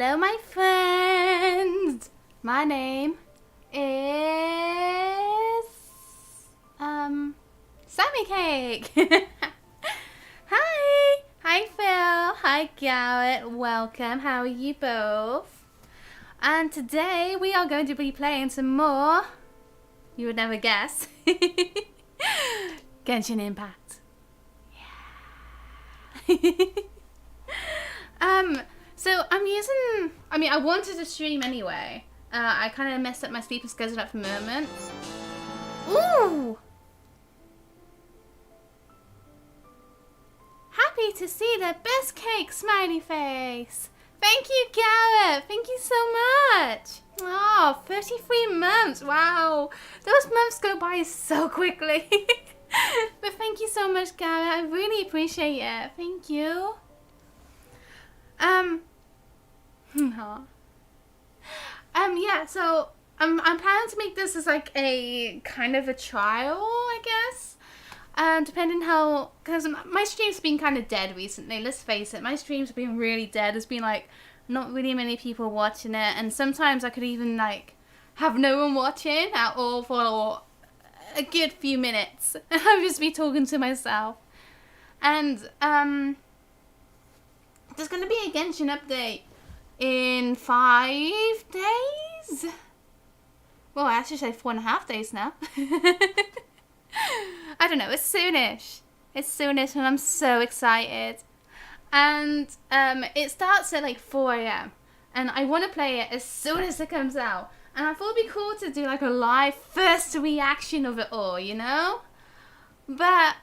Hello, my friends. My name is SammiiCake. Hi Phil. Hi Garrett. Welcome. How are you both? And today we are going to be playing some more. You would never guess. Genshin Impact. Yeah. So I'm using, I wanted to stream anyway. I kind of messed up my sleeping schedule at the moment. Ooh! Happy to see the best cake, smiley face. Thank you, Garrett. Thank you so much. Oh, 33 months. Wow. Those months go by so quickly. But thank you so much, Garrett. I really appreciate it. Thank you. Yeah, so I'm planning to make this as like a kind of a trial, I guess. Depending how, because my stream's been kind of dead recently, let's face it, my streams have been really dead. There's been like not really many people watching it, and sometimes I could even like have no one watching at all for a good few minutes. I'll just be talking to myself. And there's going to be a Genshin update in 5 days? Well, I actually say 4.5 days now. I don't know, it's soonish. It's soonish and I'm so excited. And it starts at like 4 AM. And I want to play it as soon as it comes out. And I thought it'd be cool to do like a live first reaction of it all, you know? But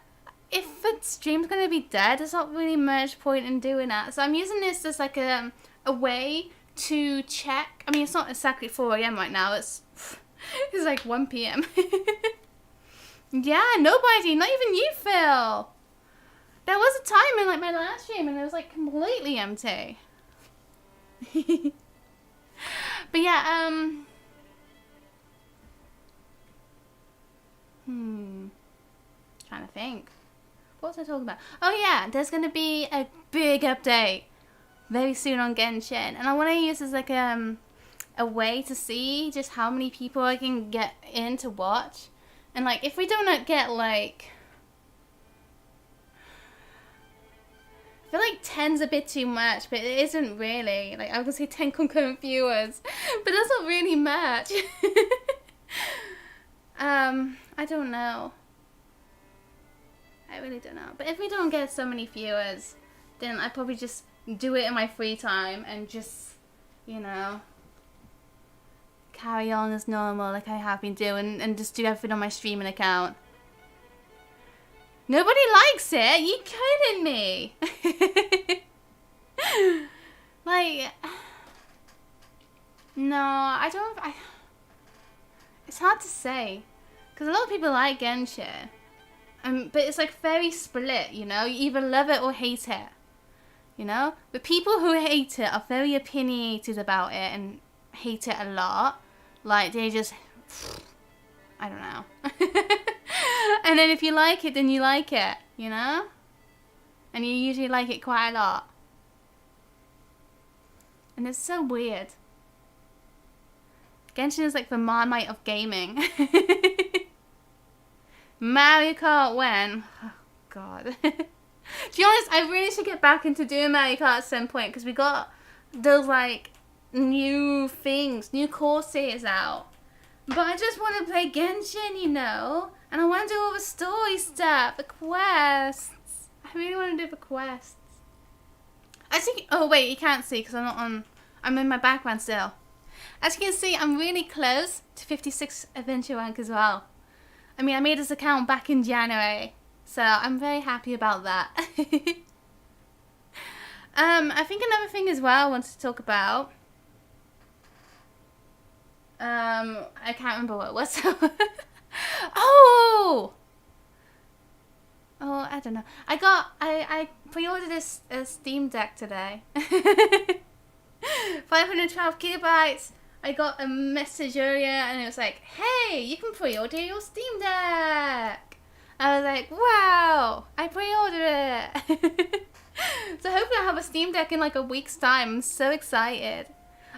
if the stream's going to be dead, there's not really much point in doing that. So I'm using this as like a way to check. I mean, it's not exactly 4 AM right now. It's like 1 PM. Yeah, nobody, not even you, Phil. There was a time in like my last stream and it was like completely empty. But yeah, trying to think. What was I talking about? Oh yeah, there's gonna be a big update very soon on Genshin, and I want to use this as like a way to see just how many people I can get in to watch, and like if we don't get like, I feel like 10's a bit too much, but it isn't really. Like I was gonna say 10 concurrent viewers, but that's not really much. I don't know. I really don't know. But if we don't get so many viewers, then I probably just do it in my free time and just, you know, carry on as normal like I have been doing and just do everything on my streaming account. Nobody likes it? You kidding me? Like, no, I don't. It's hard to say. Because a lot of people like Genshin. But it's like very split, you know? You either love it or hate it, you know? But people who hate it are very opinionated about it and hate it a lot. Like, they just, I don't know. And then if you like it, then you like it, you know? And you usually like it quite a lot. And it's so weird. Genshin is like the Marmite of gaming. Mario Kart when? Oh, God. To be honest, I really should get back into doing Mario Kart at some point, because we got those, like, new things, new courses out. But I just want to play Genshin, you know? And I want to do all the story stuff, the quests. I really want to do the quests. I think, oh wait, you can't see because I'm not on, I'm in my background still. As you can see, I'm really close to 56 adventure rank as well. I mean, I made this account back in January, so I'm very happy about that. I think another thing as well I wanted to talk about. I can't remember what it was. Oh, I don't know. I pre-ordered this Steam Deck today. 512 gigabytes. I got a message earlier and it was like, hey, you can pre-order your Steam Deck. I was like, wow, I pre-ordered it. So hopefully I'll have a Steam Deck in like a week's time. I'm so excited.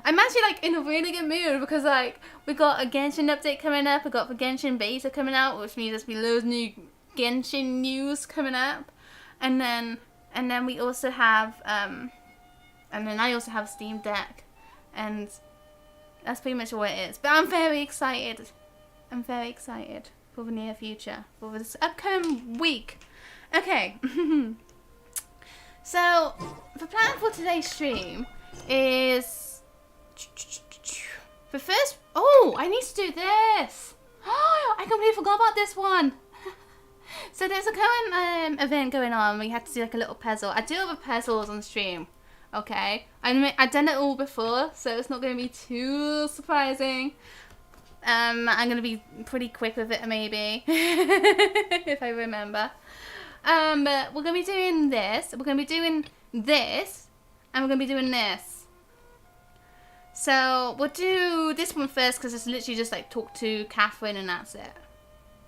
I'm actually like in a really good mood because like we got a Genshin update coming up. We got the Genshin Beta coming out, which means there's be loads of new Genshin news coming up. And then we also have and then I also have a Steam Deck, and that's pretty much what it is. But I'm very excited. I'm very excited for the near future, for this upcoming week. Okay. So, the plan for today's stream is the first. Oh, I need to do this. Oh, I completely forgot about this one. So there's a current event going on. We have to do like a little puzzle. I do other puzzles on stream. Okay, I've done it all before, so it's not going to be too surprising. I'm going to be pretty quick with it, maybe, if I remember. But we're going to be doing this, we're going to be doing this, and we're going to be doing this. So, we'll do this one first, because it's literally just like talk to Catherine and that's it.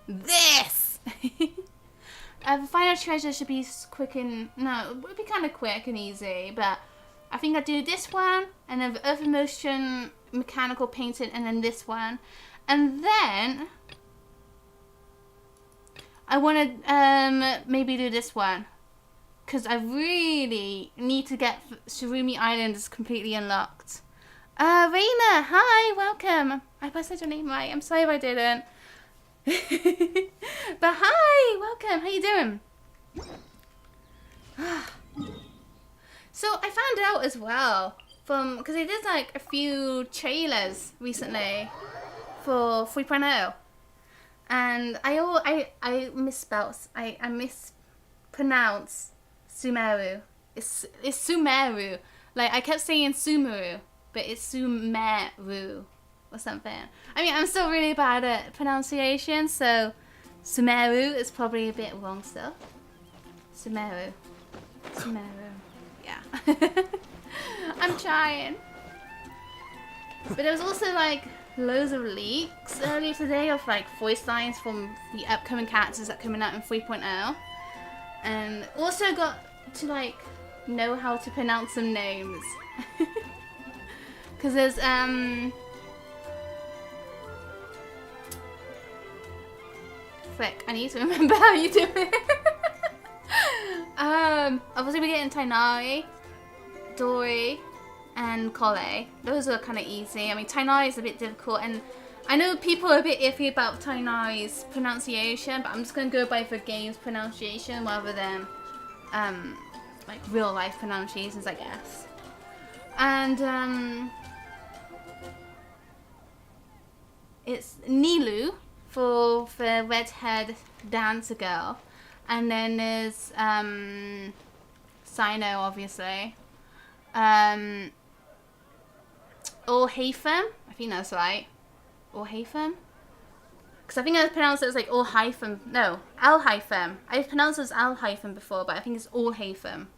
This! The final treasure should be quick and, no, it would be kind of quick and easy, but I think I'll do this one, and then the Earth Motion Mechanical Painting, and then this one. And then I want to maybe do this one, because I really need to get Tsurumi Island is completely unlocked. Raina, hi, welcome. I hope I said your name right. I'm sorry if I didn't. But hi, welcome. How you doing? So I found out as well because they did like a few trailers recently for 3.0, and I misspelled. I mispronounce Sumeru. It's Sumeru. Like I kept saying Sumeru, but it's Sumeru or something. I mean, I'm still really bad at pronunciation, so Sumeru is probably a bit wrong still. Sumeru. Yeah. I'm trying. But there was also like loads of leaks earlier today of like voice lines from the upcoming characters that are coming out in 3.0. And also got to like know how to pronounce some names. Because there's frick, I need to remember how you do it. Obviously we're getting Tainari, Dori, and Kole. Those are kind of easy. I mean, Tainari is a bit difficult, and I know people are a bit iffy about Tainari's pronunciation, but I'm just going to go by the game's pronunciation rather than like real life pronunciations, I guess. And it's Nilu for the redhead dancer girl, and then there's Sino, obviously. Or Haytham, I think that's right. Or Haytham? Because I think I pronounced it as like All Hyphen. No, Al Hyphen. I've pronounced it as Al Hyphen before, but I think it's All Haytham.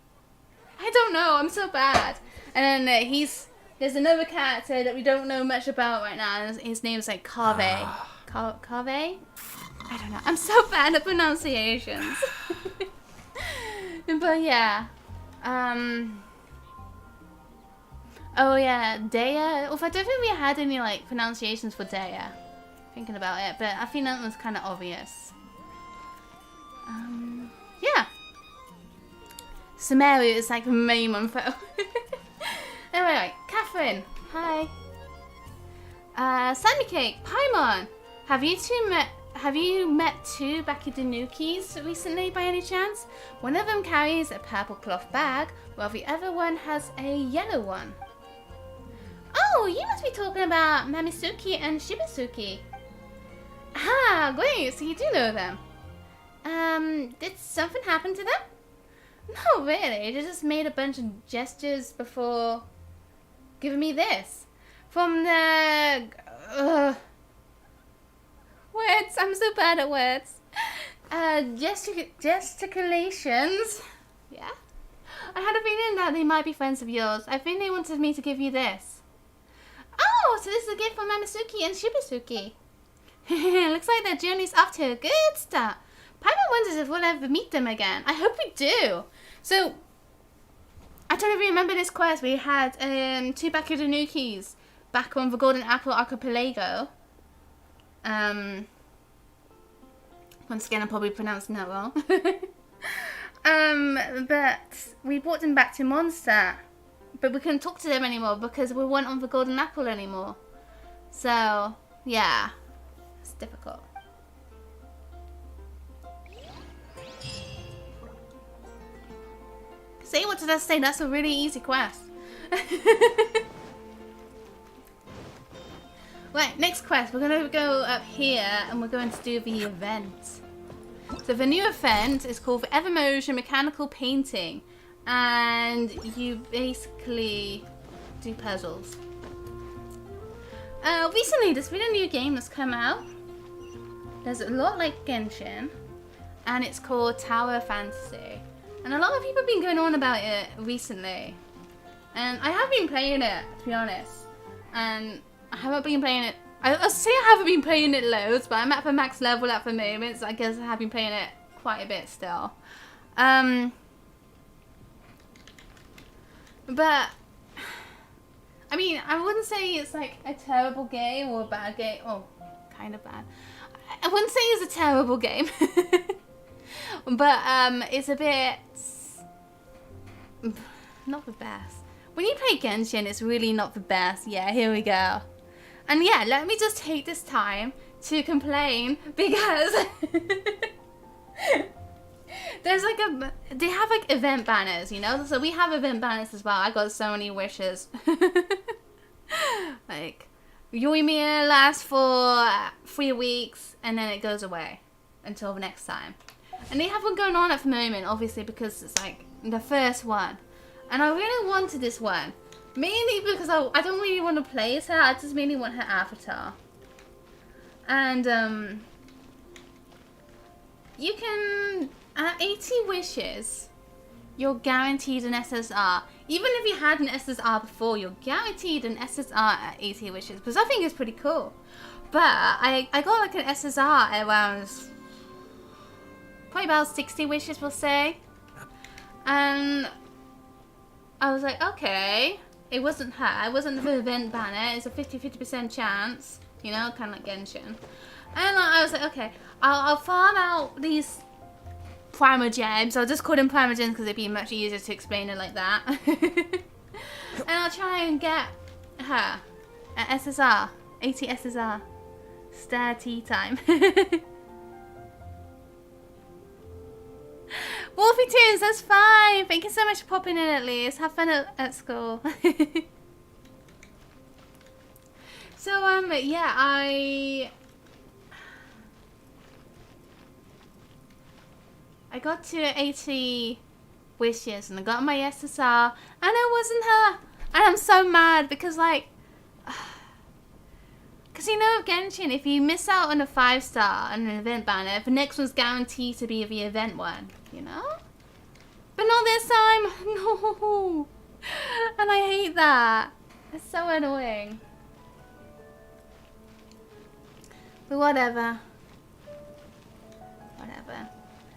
I don't know, I'm so bad. And then there's another character that we don't know much about right now, and his name's like Kave. Kave? I don't know. I'm so bad at pronunciations. But yeah. Oh yeah, Dea. Well, I don't think we had any like pronunciations for Dea. Thinking about it, but I think that was kind of obvious. Yeah. Sumeru is like the main one for. Anyway, Catherine. Hi. SammiiCake, Paimon. Have you met two Bakidinukis recently by any chance? One of them carries a purple cloth bag, while the other one has a yellow one. Oh, you must be talking about Mamisuki and Shibasuki. Ah, great, so you do know them. Did something happen to them? No, really, they just made a bunch of gestures before giving me this. From the... words, I'm so bad at words. Gesticulations. Yeah? I had a feeling that they might be friends of yours. I think they wanted me to give you this. Oh, so this is a gift from Mamisuki and Shibasuki. Looks like their journey's off to a good start. Paimon wonders if we'll ever meet them again. I hope we do. So, I don't even remember this quest. We had 2 Bakudanukis back on the Golden Apple Archipelago. Once again, I'm probably pronouncing that wrong. But we brought them back to Mondstadt. But we couldn't talk to them anymore because we weren't on the Golden Apple anymore. So, yeah. It's difficult. See, what did I say? That's a really easy quest. Right, next quest. We're going to go up here and we're going to do the event. So the new event is called the Evermotion Mechanical Painting. And you basically do puzzles. Recently, there's been a new game that's come out. There's a lot like Genshin. And it's called Tower Fantasy. And a lot of people have been going on about it recently. And I have been playing it, to be honest. And I haven't been playing it. I'll say I haven't been playing it loads, but I'm at the max level at the moment, so I guess I have been playing it quite a bit still. But I mean, I wouldn't say it's like a terrible game or a bad game. Oh, kind of bad. I wouldn't say it's a terrible game. But it's a bit not the best. When you play Genshin, it's really not the best. Yeah, here we go. And yeah, let me just take this time to complain because there's like they have like event banners, you know? So we have event banners as well. I got so many wishes. Like, Yoimiya lasts for 3 weeks and then it goes away until the next time. And they have one going on at the moment, obviously, because it's like the first one. And I really wanted this one. Mainly because I don't really want to play as her, I just mainly want her avatar. And, you can, at 80 wishes, you're guaranteed an SSR. Even if you had an SSR before, you're guaranteed an SSR at 80 wishes. Because I think it's pretty cool. But, I got like an SSR at around, probably about 60 wishes, we'll say. And I was like, okay. It wasn't her. It wasn't the event banner. It's a 50% chance. You know, kind of like Genshin. And I was like, okay, I'll farm out these Primogems. I'll just call them Primogems because it'd be much easier to explain it like that. And I'll try and get her at SSR. 80 SSR. Star tea time. Wolfie Tunes, that's fine. Thank you so much for popping in at least. Have fun at school. So, yeah, I got to 80 wishes and I got my SSR and it wasn't her. And I'm so mad because, like, because you know, Genshin, if you miss out on a 5-star and an event banner, the next one's guaranteed to be the event one, you know? But not this time! No! And I hate that. It's so annoying. But whatever. Whatever.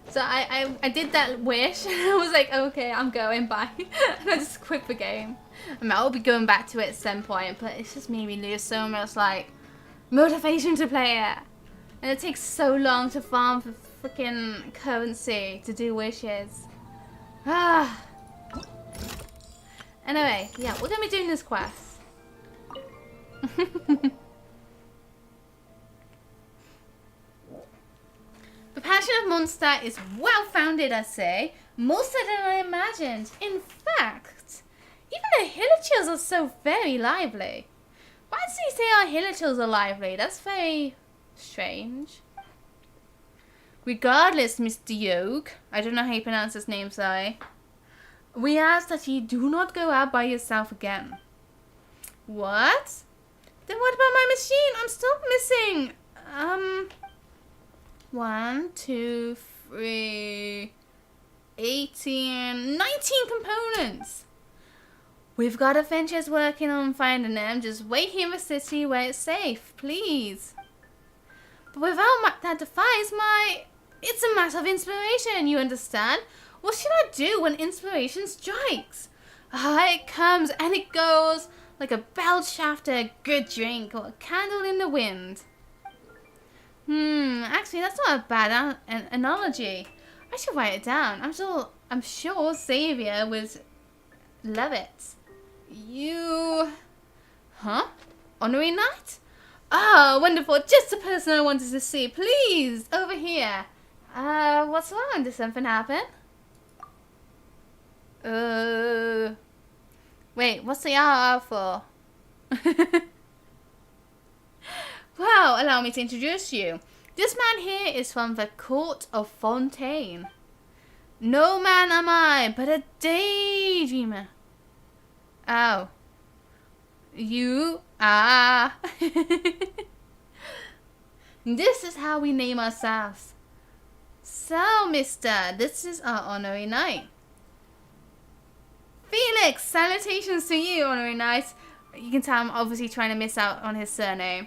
So I did that wish and I was like, okay, I'm going, bye. And I just quit the game. I mean, I'll be going back to it at some point, but it's just made me lose so much, like, motivation to play it. And it takes so long to farm for freaking currency to do wishes. Ah. Anyway, yeah, we're gonna be doing this quest. The passion of Mondstadt is well founded, I say. More so than I imagined. In fact, even the Hilichils are so very lively. Why does he say our Hilichils are lively? That's very strange. Regardless, Mr. Yoke, I don't know how you pronounce his name, sorry. We ask that you do not go out by yourself again. What? Then what about my machine? I'm still missing. 1, 2, 3, 18, 19 components. We've got adventurers working on finding them. Just wait here in the city where it's safe, please. But without that device, it's a matter of inspiration, you understand? What should I do when inspiration strikes? Ah, it comes and it goes like a belch after a good drink or a candle in the wind. Actually, that's not a bad analogy. I should write it down. I'm sure Xavier would love it. You... Huh? Honorary night? Oh, wonderful. Just the person I wanted to see. Please, over here. What's wrong? Did something happen? Wait, what's the R for? Well, allow me to introduce you. This man here is from the court of Fontaine. No man am I, but a daydreamer. Oh. You are. This is how we name ourselves. So, mister, this is our honorary knight. Felix, salutations to you, honorary knight. You can tell I'm obviously trying to miss out on his surname.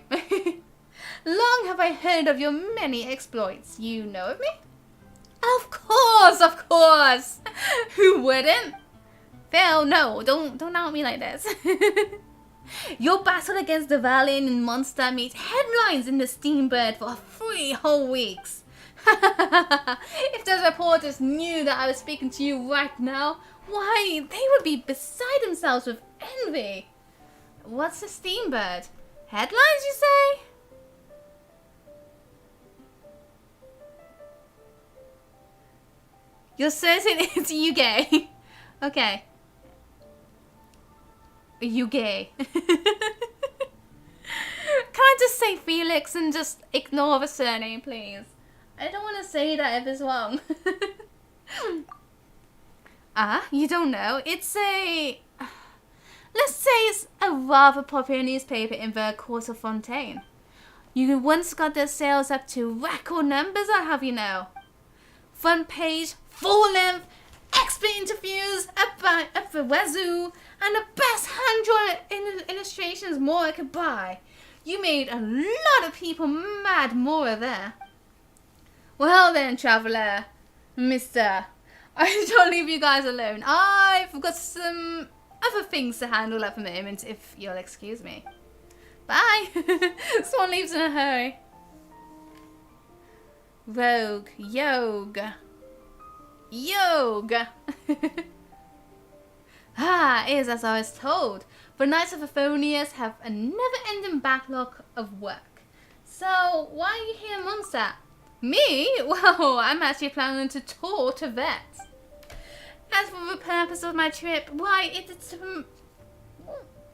Long have I heard of your many exploits. You know of me? Of course, of course. Who wouldn't? Phil, no, don't out me like this. Your battle against the valiant monster made headlines in the Steambird for 3 whole weeks. If those reporters knew that I was speaking to you right now, why, they would be beside themselves with envy. What's a Steambird? Headlines, you say? You're certain it's you gay? Okay. You gay? Can I just say Felix and just ignore the surname, please? I don't want to say that if it's wrong. You don't know? It's a... Let's say it's a rather popular newspaper in the Court of Fontaine. You once got their sales up to record numbers, I'll have you know. Front page, full length, expert interviews about the wazoo, and the best hand-drawn illustrations Mora could buy. You made a lot of people mad, Mora, there. Well then, traveller, mister, I don't leave you guys alone. I've got some other things to handle at the moment, if you'll excuse me. Bye. Swan leaves in a hurry. Rogue, yoga. Yoga. Is as I was told. The Knights of Aphonius have a never-ending backlog of work. So, why are you here amongst that? Me? Well, I'm actually planning to tour to Vet. As for the purpose of my trip, why, it's to...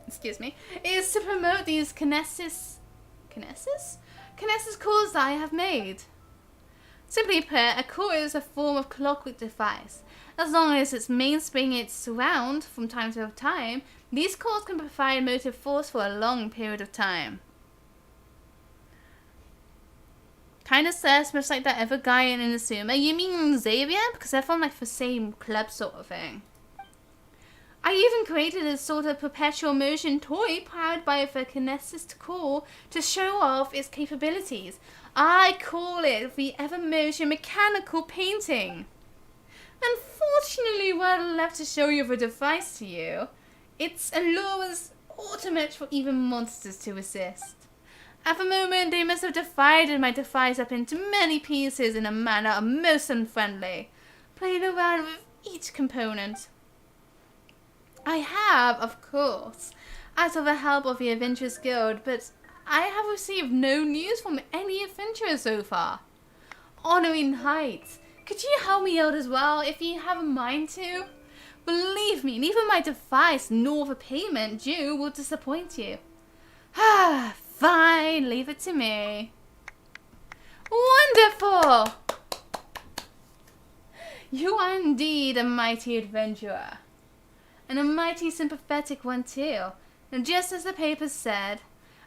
Excuse me. It is to promote these Kinesis cores I have made. Simply put, a core is a form of clockwork device. As long as its mainspring is around from time to time, these cores can provide motive force for a long period of time. Kinda says much like that other guy in Inazuma. You mean Xavier? Because they're from like the same club sort of thing. I even created a sort of perpetual motion toy powered by the Kinesis core to show off its capabilities. I call it the Ever-Motion Mechanical Painting. Unfortunately, what I'd love to show you the device to you, it's Alora's ultimate for even monsters to resist. At the moment, they must have divided my device up into many pieces in a manner most unfriendly, playing around with each component. I have, of course, asked for the help of the Adventurers Guild, but I have received no news from any adventurers so far. Honoring Heights, could you help me out as well if you have a mind to? Believe me, neither my device nor the payment due will disappoint you. Fine, leave it to me. Wonderful! You are indeed a mighty adventurer. And a mighty sympathetic one too. And just as the papers said,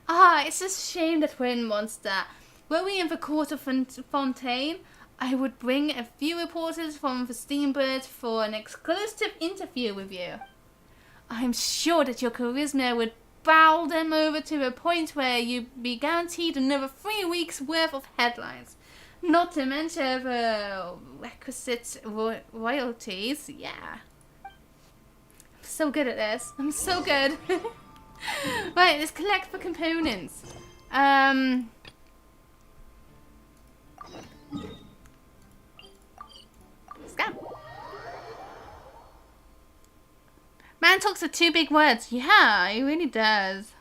it's a shame that we're in Monster. Were we in the court of Fontaine, I would bring a few reporters from the Steambird for an exclusive interview with you. I'm sure that your charisma would bow them over to a point where you'd be guaranteed another 3 weeks worth of headlines. Not to mention the requisite royalties, yeah. so good at this. I'm so good. Right, let's collect for components. Let's go. Man talks with 2 big words. Yeah, he really does.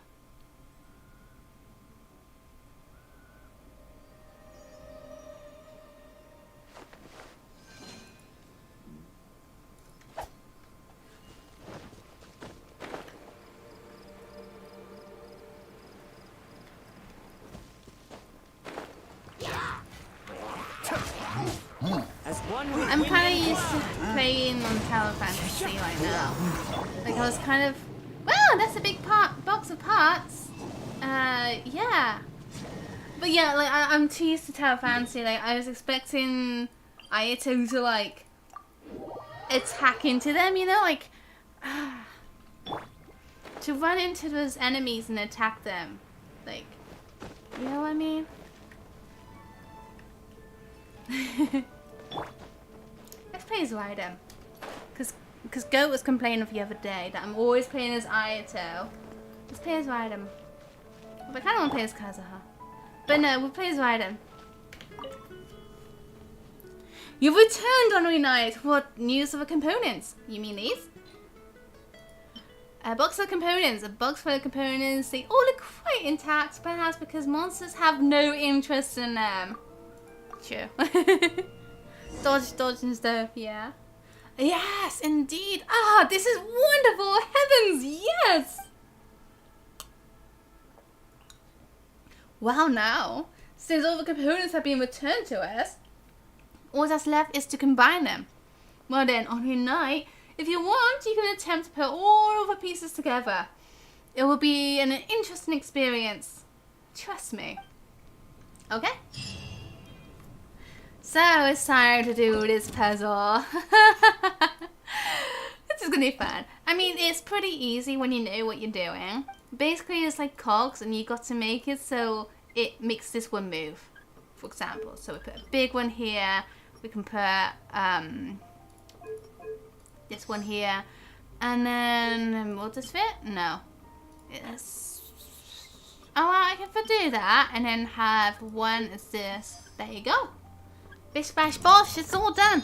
I'm kind of used to playing on Tower Fantasy right now. Like I was kind of, wow, that's a big box of parts. Yeah. But yeah, like I'm too used to Tower Fantasy. Like I was expecting Ayato to like attack into them, you know, like to run into those enemies and attack them. Like, you know what I mean? Let's play as Raiden. Because Goat was complaining the other day that I'm always playing as Ayato. Let's play as Raiden. But I kind of want to play as Kazuha. But no, we'll play as Raiden. You've returned on Night. What news of the components? You mean these? A box of components. A box full of components. They all look quite intact, perhaps because monsters have no interest in them. Sure. Dodge and stuff, yeah. Yes, indeed. Ah, this is wonderful. Heavens, yes. Wow, now, since all the components have been returned to us, all that's left is to combine them. Well then, on your night, if you want, you can attempt to put all of the pieces together. It will be an interesting experience. Trust me. Okay? So it's time to do this puzzle. This is gonna be fun. I mean, it's pretty easy when you know what you're doing. Basically, it's like cogs and you got to make it so it makes this one move, for example. So we put a big one here. We can put this one here. And then, will this fit? No. Yes. Oh, I can do that and then have one as this. There you go. Bish bash bosh, it's all done.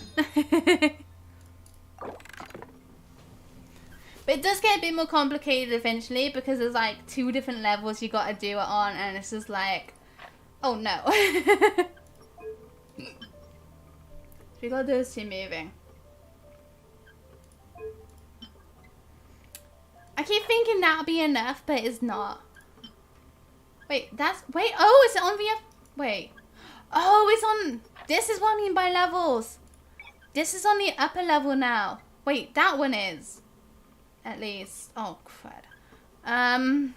But it does get a bit more complicated eventually because there's like 2 different levels you gotta do it on and it's just like, oh no. We got those 2 moving. I keep thinking that'll be enough, but it's not. Wait, oh, is it on wait. Oh, it's on, this is what I mean by levels. This is on the upper level now. Wait, that one is. At least. Oh, crud. And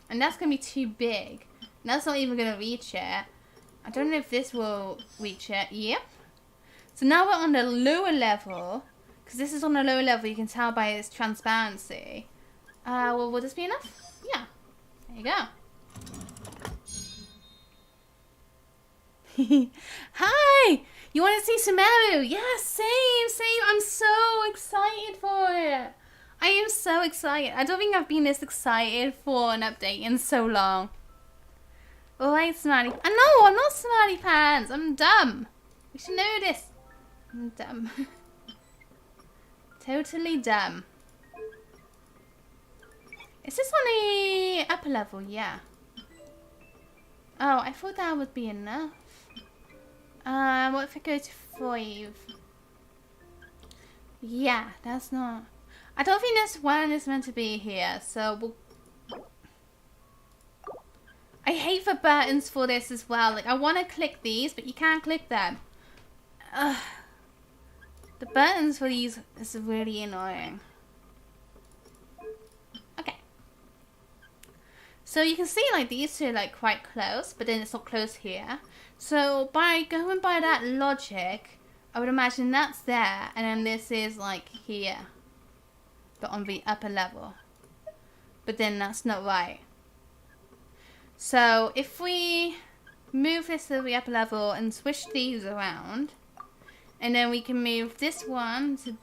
that's going to be too big. That's not even going to reach it. I don't know if this will reach it. Yep. So now we're on the lower level. Because this is on the lower level. You can tell by its transparency. Well, will this be enough? Yeah. There you go. Hi! You want to see Sumeru? Yes, same. I'm so excited for it. I am so excited. I don't think I've been this excited for an update in so long. Alright, Smarty. No, I'm not Smarty Pants. I'm dumb. You should know this. I'm dumb. Totally dumb. Is this on the upper level? Yeah. Oh, I thought that would be enough. What if I go to 5? Yeah, that's not... I don't think this one is meant to be here, so we'll... I hate the buttons for this as well. Like, I want to click these, but you can't click them. Ugh. The buttons for these is really annoying. Okay. So you can see, like, these 2 are, like, quite close, but then it's not close here. So by going by that logic, I would imagine that's there, and then this is, like, here. But on the upper level. But then that's not right. So if we move this to the upper level and switch these around, and then we can move this one to...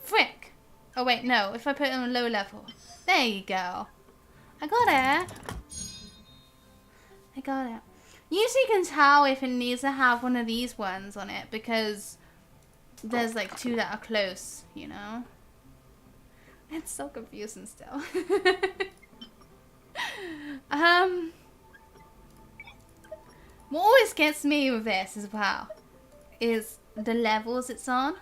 Frick! Oh wait, no. If I put it on low level. There you go. I got it. I got it. Usually you can tell if it needs to have one of these ones on it because there's like two that are close, you know? It's so confusing still. What always gets me with this as well is the levels it's on.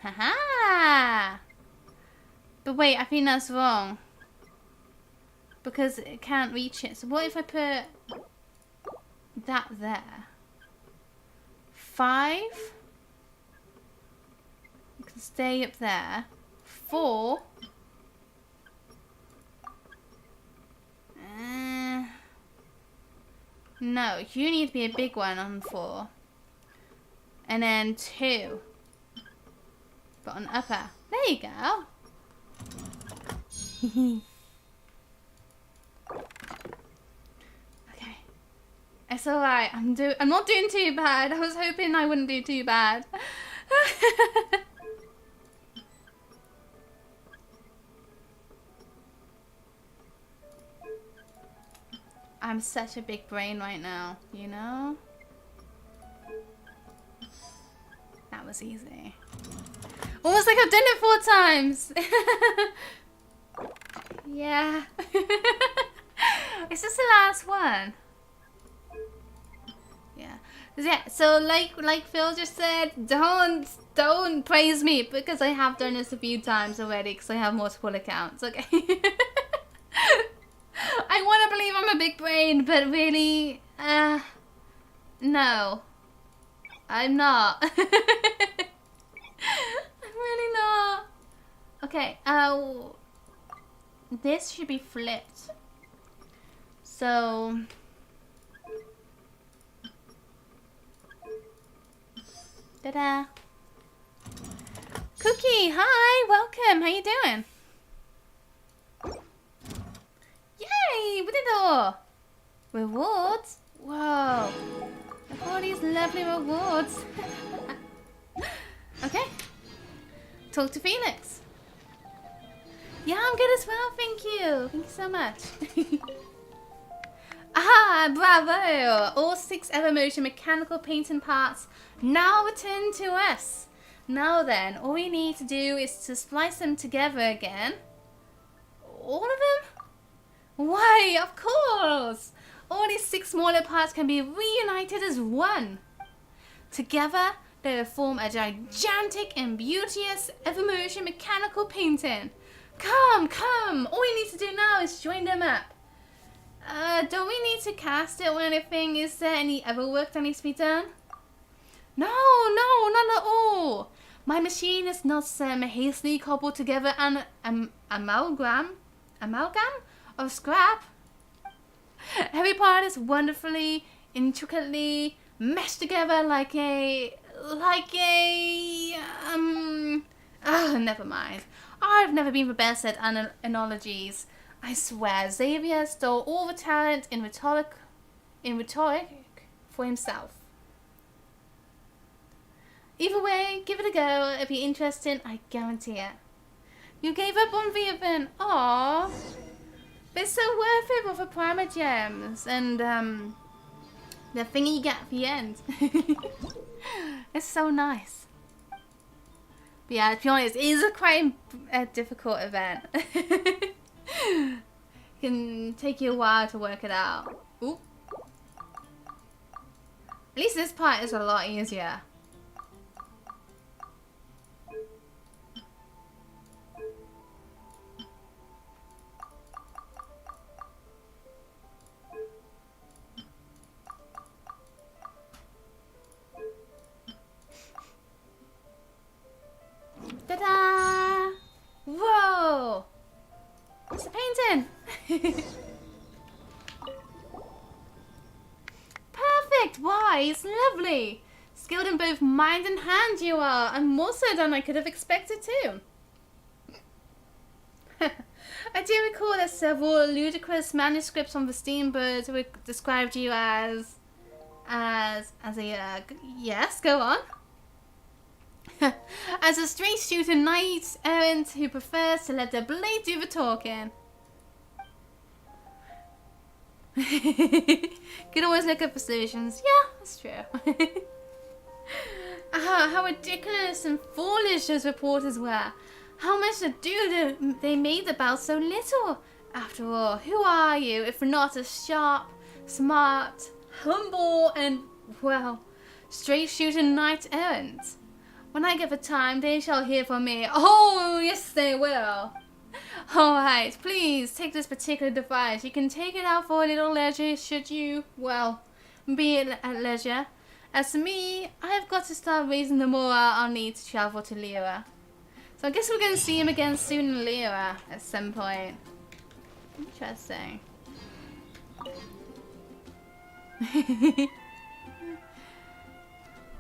Haha! But wait, I think that's wrong. Because it can't reach it. So what if I put that there? 5? You can stay up there. 4. No, you need to be a big one on 4. And then 2. But on upper. There you go. Okay. It's alright. I'm not doing too bad. I was hoping I wouldn't do too bad. I'm such a big brain right now, you know? That was easy. Almost like I've done it 4 times. Yeah. Is this the last one? Yeah. Yeah, so like Phil just said, don't praise me because I have done this a few times already because I have multiple accounts, okay? I want to believe I'm a big brain, but really, no. I'm not. I'm really not. Okay, this should be flipped. So, ta-da. Cookie, hi, welcome. How you doing? Yay, we did it all. Rewards? Whoa. Look at all these lovely rewards. Okay. Talk to Felix. Yeah, I'm good as well, thank you. Thank you so much. Ah, bravo! All 6 Evermotion mechanical painting parts now return to us. Now then, all we need to do is to splice them together again. All of them? Why, of course! All these 6 smaller parts can be reunited as one. Together, they will form a gigantic and beauteous Evermotion mechanical painting. Come, come! All we need to do now is join them up. Don't we need to cast it or anything? Is there any other work that needs to be done? No, not at all. My machine is not some hastily cobbled together an amalgam of scrap. Every part is wonderfully, intricately meshed together like a never mind. I've never been the best at analogies. I swear, Xavier stole all the talent in rhetoric for himself. Either way, give it a go. It'll be interesting, I guarantee it. You gave up on the event. Aww. But it's so worth it with the primer gems and the thingy you get at the end. It's so nice. But yeah, to be honest, it is quite a difficult event. It can take you a while to work it out. Ooh. At least this part is a lot easier. Ta-da! Whoa! It's a painting! Perfect! Why? It's lovely! Skilled in both mind and hand you are! I'm more so than I could have expected too. I do recall that several ludicrous manuscripts on the Steambird described you as a yes, go on. As a straight shooter knight errant who prefers to let the blade do the talking. Could always look up for solutions. Yeah, that's true. How ridiculous and foolish those reporters were. How much ado they made about so little. After all, who are you if not a sharp, smart, humble, and, well, straight shooting knight errant? When I get the time, they shall hear from me. Oh, yes, they will. Alright, please take this particular device. You can take it out for a little leisure should you, well, be at leisure. As for me, I have got to start raising the morale I'll need to travel to Lyra. So I guess we're going to see him again soon in Lyra at some point. Interesting.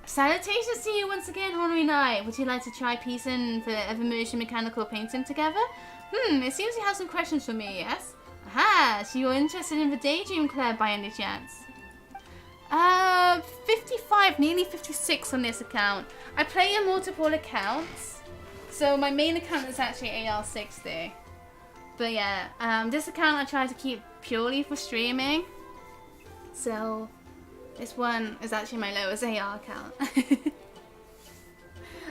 Salutations to you once again, Honorary Knight. Would you like to try piecing the Evermotion mechanical painting together? It seems you have some questions for me, yes? Aha, so you're interested in the Daydream Club by any chance? 55, nearly 56 on this account. I play in multiple accounts. So my main account is actually AR60. But yeah, this account I try to keep purely for streaming. So this one is actually my lowest AR account.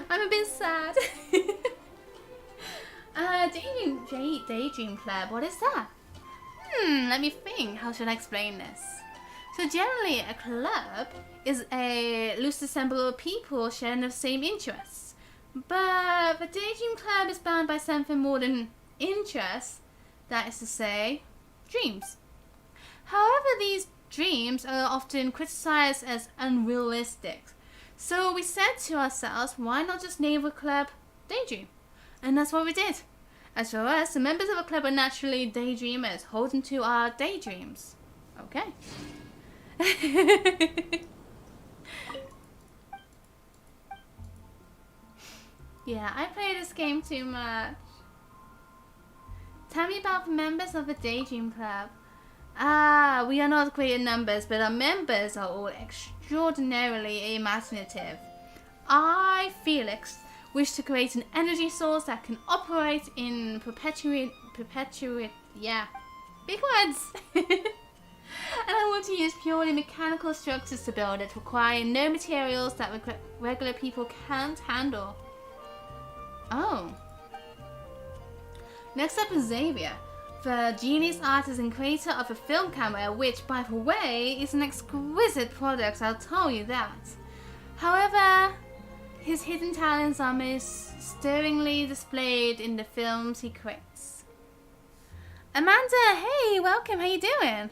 I'm a bit sad. Daydream Club, what is that? Let me think. How should I explain this? So generally, a club is a loose assemble of people sharing the same interests. But the Daydream Club is bound by something more than interests, that is to say, dreams. However, these dreams are often criticized as unrealistic. So we said to ourselves, why not just name the club Daydream? And that's what we did. As for us, the members of the club are naturally daydreamers, holding to our daydreams. Okay. Yeah, I play this game too much. Tell me about the members of the Daydream Club. We are not great in numbers, but our members are all extraordinarily imaginative. I, Felix, wish to create an energy source that can operate in perpetuate, yeah, big words. And I want to use purely mechanical structures to build it, requiring no materials that regular people can't handle. Oh. Next up is Xavier, the genius artist and creator of a film camera, which, by the way, is an exquisite product, I'll tell you that. However, his hidden talents are most stirringly displayed in the films he creates. Amanda, hey, welcome, how you doing?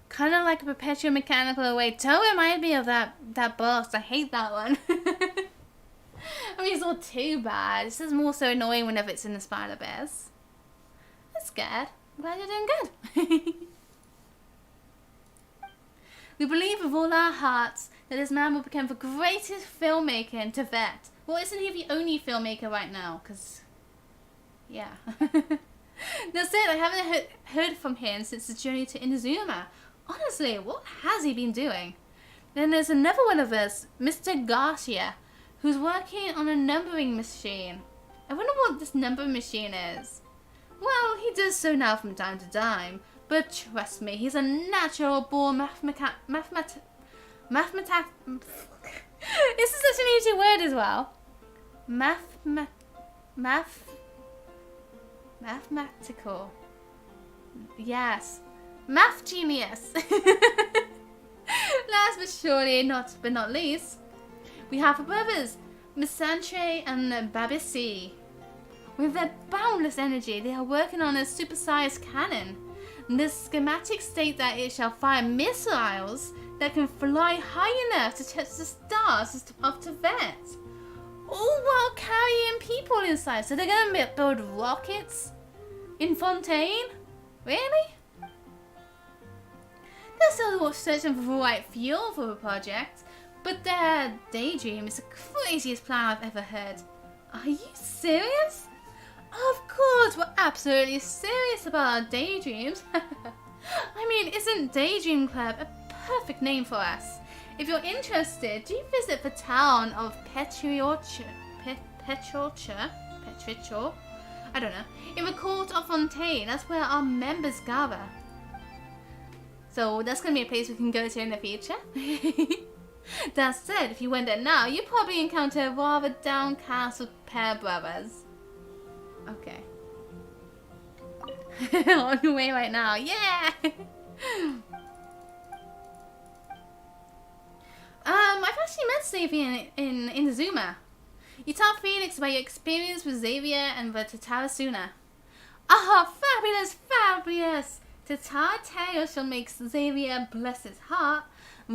Kind of like a perpetual mechanical away. Don't remind me of that boss. I hate that one. I mean, it's not too bad. It's just more so annoying whenever it's in the spider bears. That's good. I'm glad you're doing good. We believe with all our hearts that this man will become the greatest filmmaker in Tibet. Well, isn't he the only filmmaker right now? Because, yeah. That's it. I haven't heard from him since the journey to Inazuma. Honestly, what has he been doing? Then there's another one of us, Mr. Garcia, who's working on a numbering machine. I wonder what this numbering machine is. Well, he does so now from time to time, but trust me, he's a natural born mathematical. This is such an easy word as well. Mathematical. Yes. Math genius. Last but surely not least, we have the brothers, Misantre and Babisi. With their boundless energy, they are working on a supersized cannon. The schematics state that it shall fire missiles that can fly high enough to touch the stars of Tibet. All while carrying people inside. So they're going to build rockets in Fontaine? Really? They're still searching for the right fuel for the project, but their daydream is the craziest plan I've ever heard. Are you serious? Of course, we're absolutely serious about our daydreams. I mean, isn't Daydream Club a perfect name for us? If you're interested, do visit the town of Petriorcha? I don't know. In the court of Fontaine, that's where our members gather. So that's going to be a place we can go to in the future. That said, if you went there now, you'd probably encounter a rather downcast pair of brothers. Okay. On your way right now. Yeah! I've actually met Xavier in Zuma. You tell Phoenix about your experience with Xavier and the Tatara Suna. Ah, fabulous, fabulous! Tatara Tale shall make Xavier, bless his heart,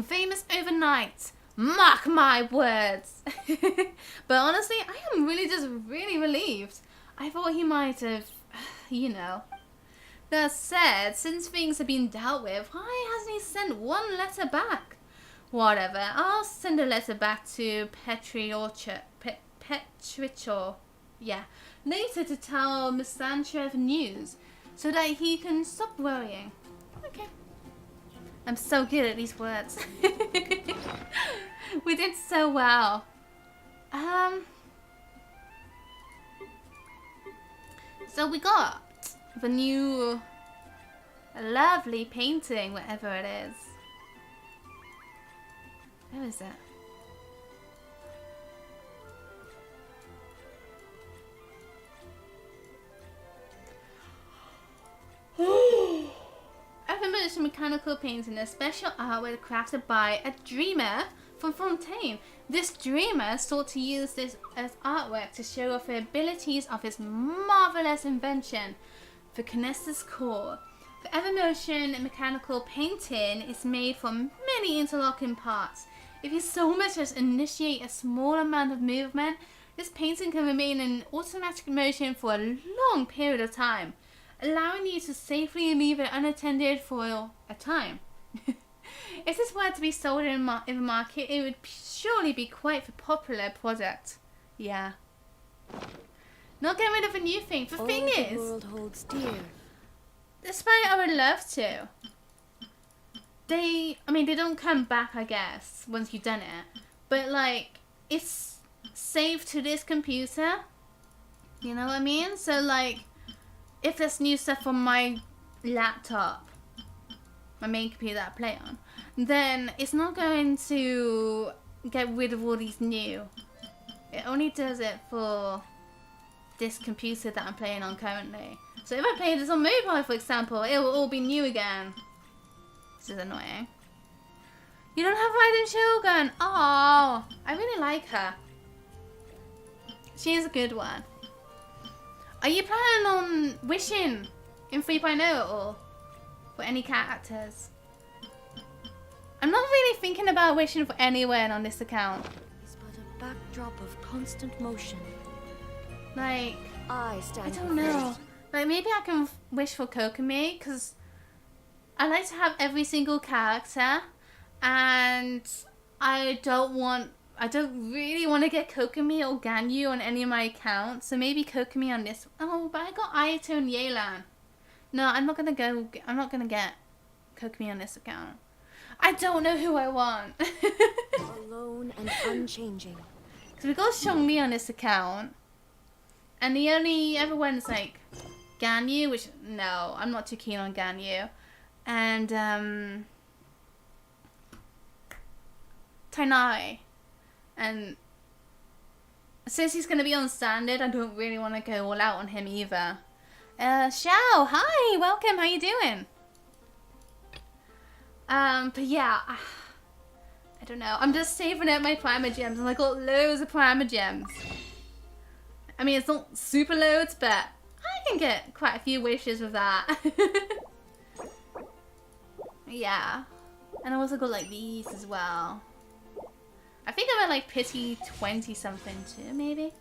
famous overnight. Mark my words! But honestly, I am really relieved. I thought he might have, you know. That said, since things have been dealt with, why hasn't he sent one letter back? Whatever, I'll send a letter back to Petriorcha, yeah, later to tell Mistantrev news, so that he can stop worrying. Okay. I'm so good at these words. We did so well. So we got the new lovely painting, whatever it is. Where is it? Affirmation mechanical painting, a special artwork crafted by a dreamer from Fontaine. This dreamer sought to use this as artwork to show off the abilities of his marvelous invention, the Kinesis Core. The Evermotion mechanical painting is made from many interlocking parts. If you so much as initiate a small amount of movement, this painting can remain in automatic motion for a long period of time, allowing you to safely leave it unattended for a time. If this were to be sold in the market, it would surely be quite a popular product. Yeah. Not get rid of a new thing. The thing is, the world holds dear. Despite I would love to, they don't come back, I guess, once you've done it. But like, it's saved to this computer. You know what I mean? So like, if there's new stuff on my laptop, my main computer that I play on, then it's not going to get rid of all these new. It only does it for this computer that I'm playing on currently. So if I play this on mobile, for example, it will all be new again. This is annoying. You don't have Raiden Shogun. Oh, I really like her. She is a good one. Are you planning on wishing in 3.0 at all? For any characters? I'm not really thinking about wishing for anyone on this account. It's but a backdrop of constant motion. Like, I don't know. Like, maybe I can wish for Kokomi, because I like to have every single character, and I don't really want to get Kokomi or Ganyu on any of my accounts, so maybe Kokomi on this. Oh, but I got Ayato and Yelan. No, I'm not gonna get Kokomi on this account. I don't know who I want. Alone and unchanging. Because we got Xiongli on this account, and the only other one's like Ganyu, which no, I'm not too keen on Ganyu, and Tainai, and since he's gonna be on standard, I don't really want to go all out on him either. Xiao, hi, welcome. How you doing? But yeah, I don't know. I'm just saving up my Prima Gems, and I got loads of Prima Gems. I mean, it's not super loads, but I can get quite a few wishes with that. Yeah. And I also got like these as well. I think I'm at like pity 20 something too, maybe.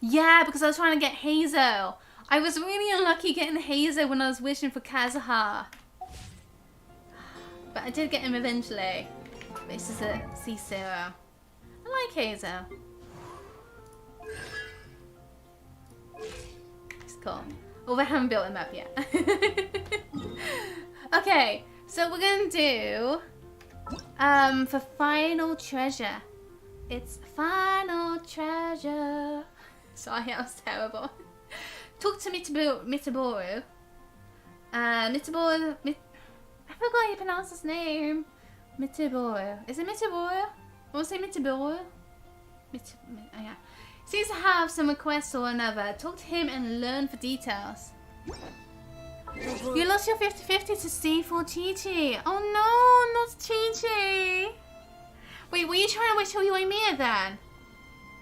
Yeah, because I was trying to get Hazo. I was really unlucky getting Hazo when I was wishing for Kazuha. But I did get him eventually. This is a C0. I like Hazel. It's cool. Well, we haven't built him up yet. Okay, so we're gonna do for final treasure. It's final treasure. Sorry, that was terrible. Talk to Miitoboru. Miitoboru. I forgot how you pronounce his name. Miitoboru. Is it Miitoboru? I want to say Miitoboru. Yeah. Seems to have some request or another. Talk to him and learn for details. You lost your 50-50 to Steve or Chi-Chi. Oh no, not Chi-Chi. Wait, were you trying to wish for Yoimiya then?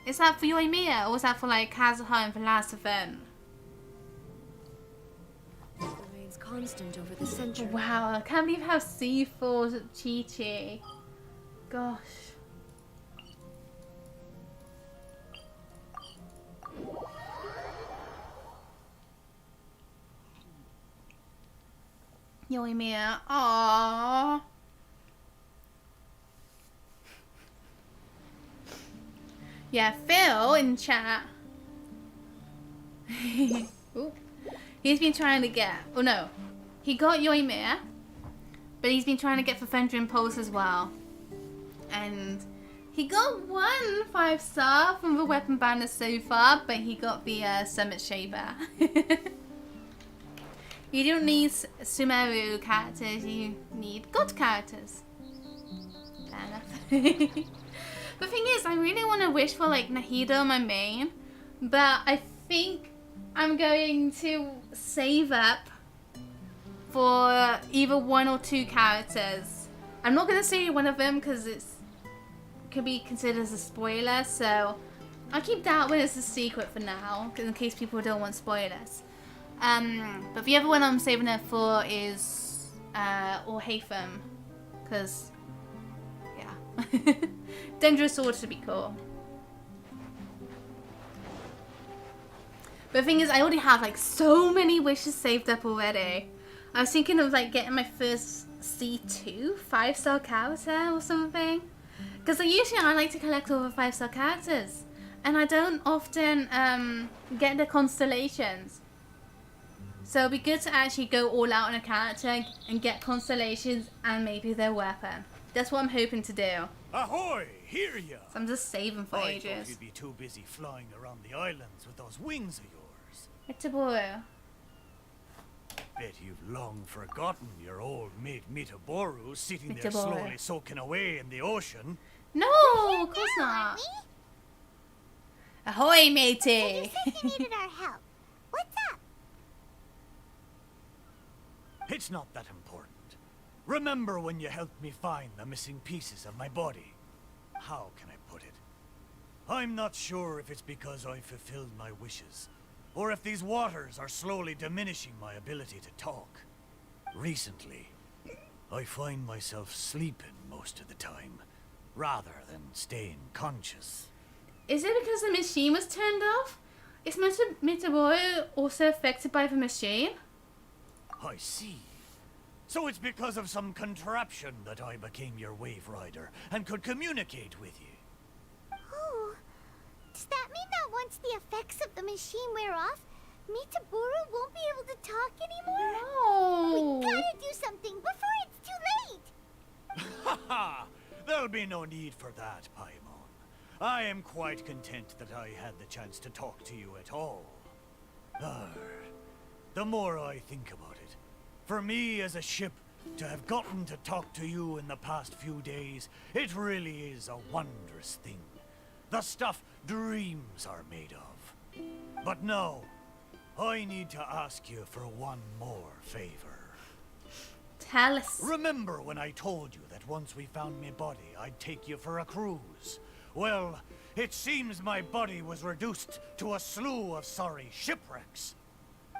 Is that for Yoimiya or was that for like Kazuha and the last event? Remains constant over the century. Wow, I can't believe how C4 Chi-Chi. Gosh. Yoimiya, aww. Yeah, Phil in chat. Ooh. He's been trying to get. Oh no, he got Yoimiya, but he's been trying to get for Thunder Impulse as well. And he got 1 5-star from the weapon banner so far, but he got the Summit Shaper. You don't need Sumeru characters, you need God characters. Fair enough. The thing is, I really want to wish for like Nahida on my main, but I think I'm going to save up for either 1 or 2 characters. I'm not going to say one of them because it could be considered as a spoiler, so I'll keep that one as a secret for now, in case people don't want spoilers. But the other one I'm saving it for is Orhatham, because yeah, Dangerous Sword should be cool. But the thing is, I already have like so many wishes saved up already. I was thinking of like getting my first C2 5-star character or something, because usually I like to collect all the 5-star characters, and I don't often get the constellations. So it'd be good to actually go all out on a character and get constellations and maybe their weapon. That's what I'm hoping to do. Ahoy! Hear ya! So I'm just saving for I ages. thought you'd be too busy flying around the islands with those wings of yours. Miitoboru. Bet you've long forgotten your old mate Miitoboru sitting there Miitoboru. slowly soaking away in the ocean. No, of course not. Ahoy, matey. You said you needed our help. What's up? It's not that important. Remember when you helped me find the missing pieces of my body? How can I put it? I'm not sure if it's because I fulfilled my wishes, or if these waters are slowly diminishing my ability to talk. Recently, I find myself sleeping most of the time, rather than staying conscious. Is it because the machine was turned off? Is Miitoboru also affected by the machine? I see. So it's because of some contraption that I became your wave rider and could communicate with you. Oh, does that mean that once the effects of the machine wear off, Miitoboru won't be able to talk anymore? No. We gotta do something before it's too late! Haha! There'll be no need for that, Paimon. I am quite content that I had the chance to talk to you at all. The more I think about it, for me as a ship to have gotten to talk to you in the past few days, it really is a wondrous thing. The stuff dreams are made of. But no, I need to ask you for one more favor. Tell us. Remember when I told you that once we found my body, I'd take you for a cruise? Well, it seems my body was reduced to a slew of sorry shipwrecks.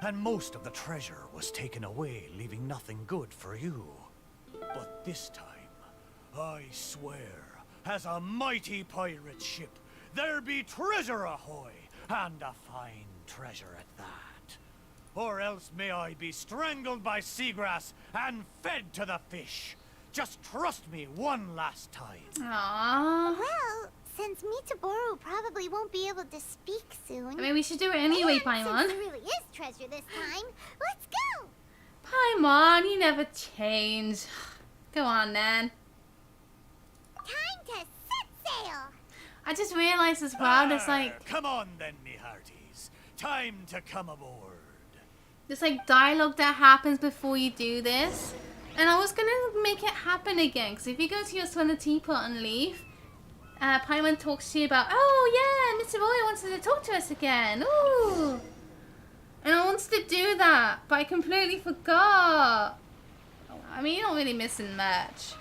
And most of the treasure was taken away, leaving nothing good for you. But this time, I swear, as a mighty pirate ship, there be treasure ahoy, and a fine treasure at that. Or else may I be strangled by seagrass and fed to the fish. Just trust me one last time. Aww. Well, since Miitoboru probably won't be able to speak soon. I mean, we should do it anyway, and Paimon. since it really is treasure this time, let's go! Paimon, you never change. Go on, then. Time to set sail! I just realized as well, there's like... Come on then, me hearties. Time to come aboard. There's like dialogue that happens before you do this. And I was going to make it happen again. Because if you go to your Swim the Teapot and leave, Paimon talks to you about, oh yeah, Mr. Roy wants to talk to us again. Ooh. And I wanted to do that, but I completely forgot. I mean, you're not really missing much.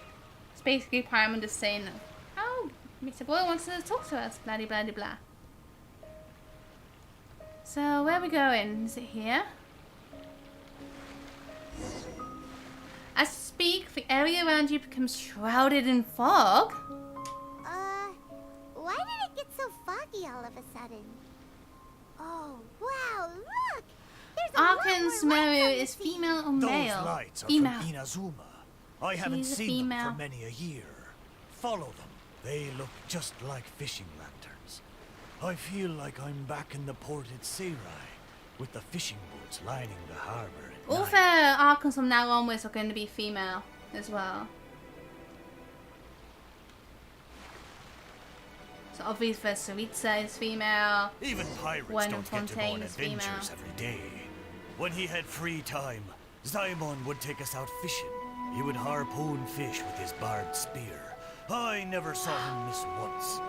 It's basically Paimon just saying, oh, Mr. Boy wants to talk to us, blah, blah, blah, blah. So, where are we going? Is it here? As you speak, the area around you becomes shrouded in fog. Why did it get so foggy all of a sudden? Oh, wow, look! There's a lot Arkan more lights Smeru on the is sea. female or Those male? lights are Female. from Inazuma. I haven't She's a seen them female. for many a year. Follow them. They look just like fishing lanterns. I feel like I'm back in the port at Seirai, with the fishing boats lining the harbor at All night. the Arkans from now onwards are going to be female as well. So obviously Saritsa is female. Even pirates Gwen don't get to go Fontaine on is adventures female. every day. When he had free time, Zaimon would take us out fishing. He would harpoon fish with his barbed spear. I never saw him miss once.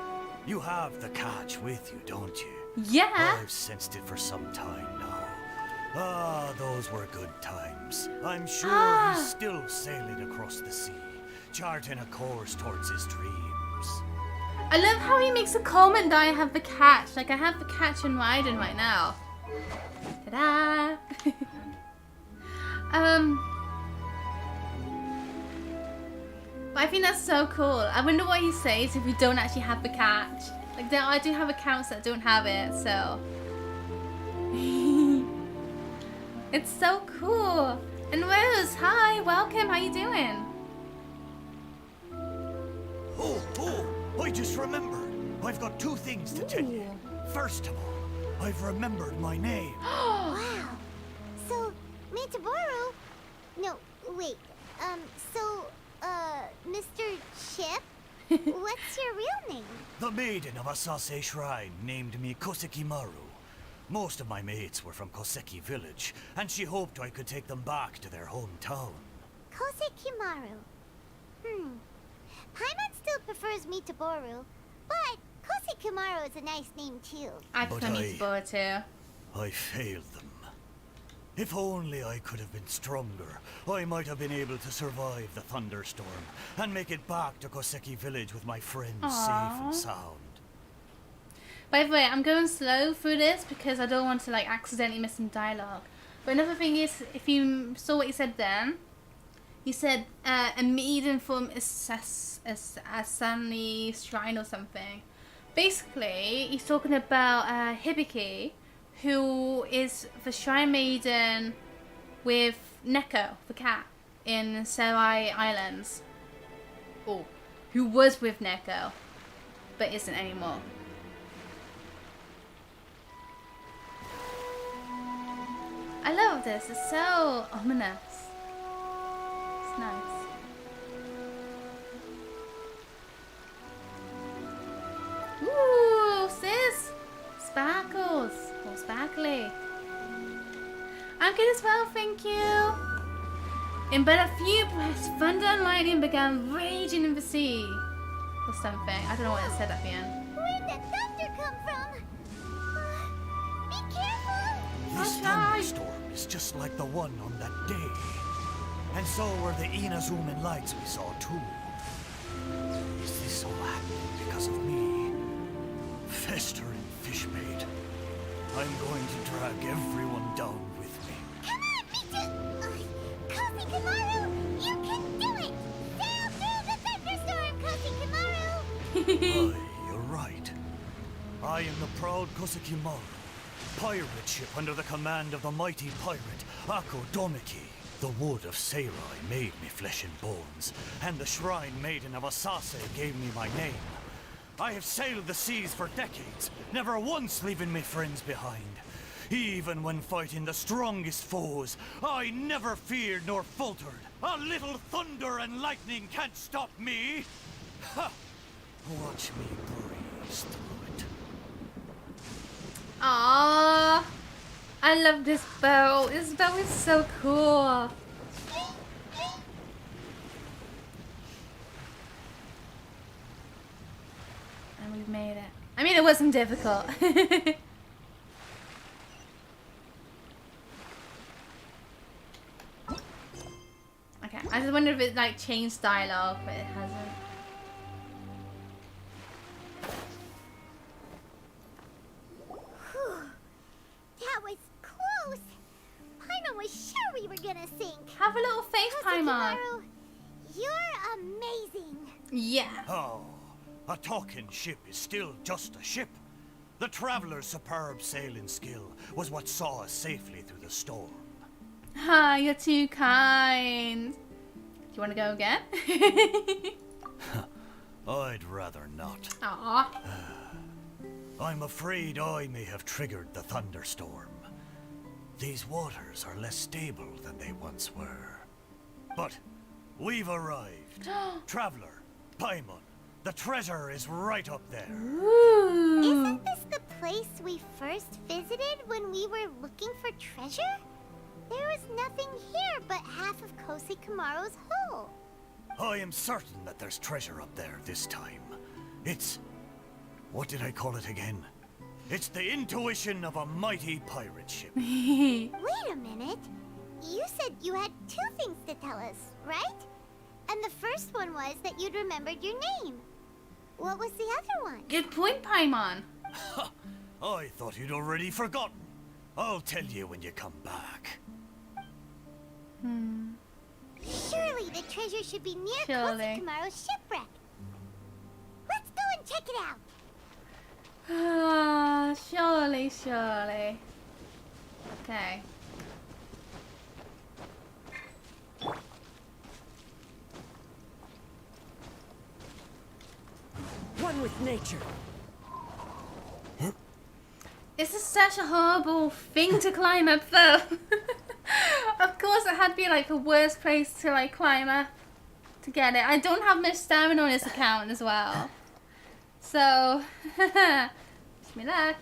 You have the catch with you, don't you? Yeah. I've sensed it for some time now. Ah, those were good times. I'm sure he's still sailing across the sea, charting a course towards his dreams. I love how he makes a comment that I have the catch. Like I have the catch in Raiden right now. Ta-da! But I think that's so cool. I wonder what he says if we don't actually have the catch. Like I do have accounts that don't have it, so it's so cool. And Rose, hi, welcome. How you doing? Oh, I just remembered. I've got two things to tell you. First of all, I've remembered my name. Wow. So, Miitoboru? No, wait. Mr. Chip? What's your real name? The maiden of Asase Shrine named me Kosekimaru. Most of my mates were from Koseki village, and she hoped I could take them back to their hometown. Kosekimaru. Paimon still prefers Miitoboru, but Kosekimaru is a nice name too. I But prefer Miitoboru too. I failed them. If only I could have been stronger, I might have been able to survive the thunderstorm and make it back to Koseki village with my friends safe and sound. By the way, I'm going slow through this because I don't want to like accidentally miss some dialogue. But another thing is, if you saw what he said then, he said a maiden from Asani Shrine or something. Basically, he's talking about Hibiki, who is the shrine maiden with Neko, the cat, in Tsurumi Islands. Oh, who was with Neko, but isn't anymore. I love this. It's so ominous. It's nice. Ooh, sis! Sparkles. Or sparkly. I'm good as well, thank you. In but a few breaths, thunder and lightning began raging in the sea. Or something. I don't know what it said at the end. Where'd the thunder come from? Be careful! This try. thunderstorm is just like the one on that day. And so were the Inazuman lights we saw too. Is this all happening because of me? Festering fishmaid. I'm going to drag everyone down with me. Come on, Kosekimaru! You can do it! Sail through the thunderstorm, Kosekimaru! Aye, you're right. I am the proud Kosekimaru, pirate ship under the command of the mighty pirate Ako Domiki. The wood of Seirai made me flesh and bones, and the shrine maiden of Asase gave me my name. I have sailed the seas for decades, never once leaving my friends behind. Even when fighting the strongest foes, I never feared nor faltered. A little thunder and lightning can't stop me. Ha! Watch me breeze through it. Aww. I love this bow. This bow is so cool. And we've made it. I mean, it wasn't difficult. Okay, I just wondered if it like changed dialogue, but it hasn't. Whew. That was close. Paimon was sure we were gonna sink. Have a little faith, Paimon. Kosekimaru, you're amazing. Yeah. Oh, a talking ship is still just a ship. The traveler's superb sailing skill was what saw us safely through the storm. Ah, you're too kind. Do you want to go again? I'd rather not. Aww. I'm afraid I may have triggered the thunderstorm. These waters are less stable than they once were. But we've arrived. Traveler, Paimon, the treasure is right up there. Ooh. Isn't this the place we first visited when we were looking for treasure? There was nothing here but half of Kosekimaru's hull. I am certain that there's treasure up there this time. It's... what did I call it again? It's the intuition of a mighty pirate ship. Wait a minute. You said you had 2 things to tell us, right? And the first one was that you'd remembered your name. What was the other one? Good point, Paimon. I thought you'd already forgotten. I'll tell you when you come back. Surely the treasure should be near Surely. Kosekimaru's shipwreck. Let's go and check it out. Ah, surely, surely. Okay. One with nature. This is such a horrible thing to climb up, though. Of course, it had to be like the worst place to like climb up to get it. I don't have much stamina on this account as well, so wish me luck.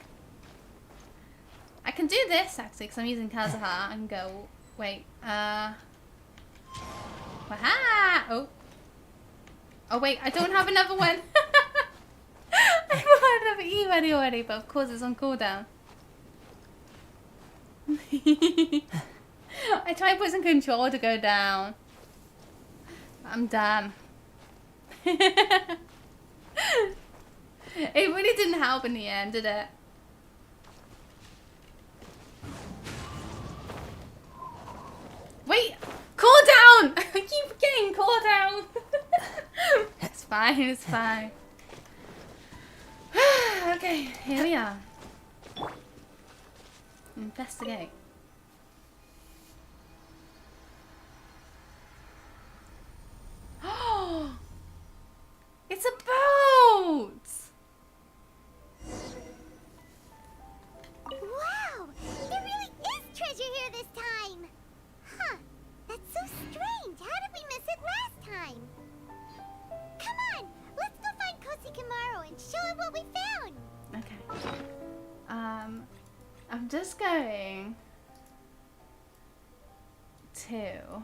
I can do this actually because I'm using Kazuha. I can go. Wait. Waha! Oh. Oh wait, I don't have another one. I had another E ready already, but of course it's on cooldown. I tried putting control to go down. I'm done. It really didn't help in the end, did it? Wait! Cool down! I keep forgetting cool down! It's fine, it's fine. Okay, here we are. Investigate. Oh! It's a boat! Wow! There really is treasure here this time! Huh. That's so strange. How did we miss it last time? Come on! Let's go find Kosekimaru and show him what we found! Okay. I'm just going to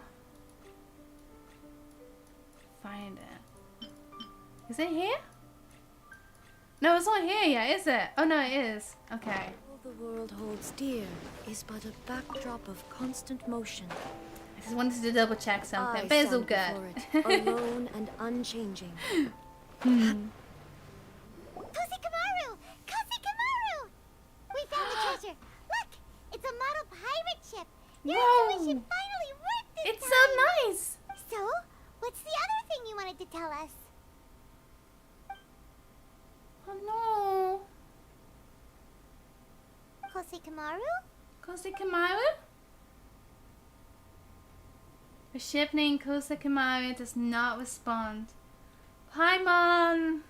find it. Is it here? No, it's not here yet, is it? Oh no, it is. Okay. All the world holds dear is but a backdrop of constant motion. I just wanted to double check something, I but it's all stand good. before it, alone and unchanging. Kosekimaru! Kosekimaru! We found the treasure! Look! It's a model pirate ship! Your Whoa. intuition finally worked this It's time! so nice! So, what's the other thing you wanted to tell us? Oh no. Kosekimaru? Kosekimaru? The ship named Kosekimaru does not respond. Paimon!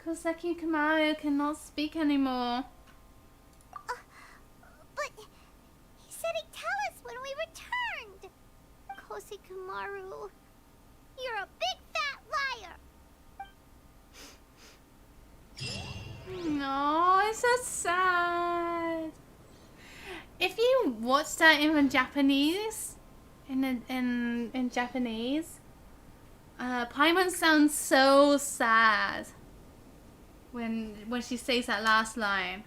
Koseki Kamaru cannot speak anymore. But he said he'd tell us when we returned. Kosikumaru, you're a big fat liar. No, it's so sad. If you watch that in Japanese, in Japanese, Paimon sounds so sad when she says that last line.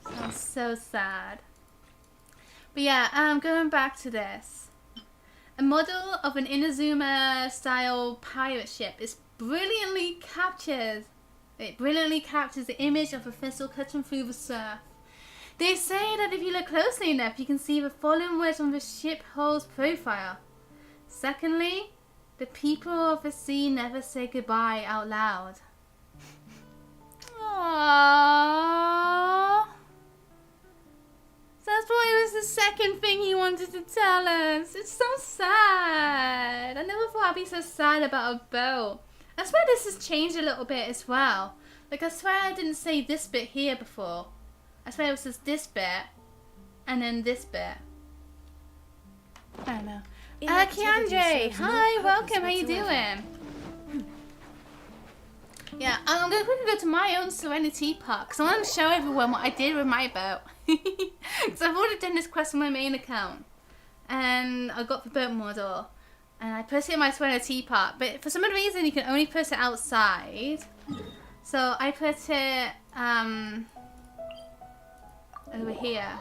Sounds so sad. But yeah, going back to this. A model of an Inazuma-style pirate ship brilliantly captures the image of a vessel cutting through the surf. They say that if you look closely enough, you can see the following words on the ship hull's profile. Secondly, the people of the sea never say goodbye out loud. Aww. That's why it was the second thing he wanted to tell us. It's so sad. I never thought I'd be so sad about a boat. I swear this has changed a little bit as well. Like, I swear I didn't say this bit here before. I swear it was just this bit. And then this bit. I don't know. Keandre, hi, welcome, how you doing? Yeah, I'm going to quickly go to my own Serenity Park, because I want to show everyone what I did with my boat. Because I've already done this quest on my main account. And I got the boat model. And I put it in my Serenity Park. But for some odd reason, you can only put it outside. So I put it over here.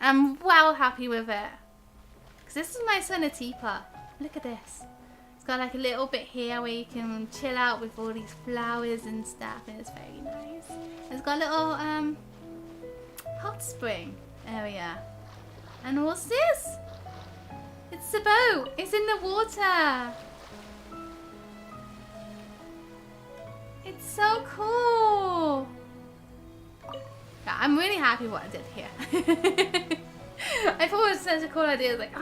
I'm well happy with it. Because this is my Serenity Park. Look at this. It's got like a little bit here where you can chill out with all these flowers and stuff, and it's very nice. It's got a little hot spring area. And what's this? It's the boat. It's in the water. It's so cool. Yeah, I'm really happy what I did here. I thought it was such a cool idea. I was like,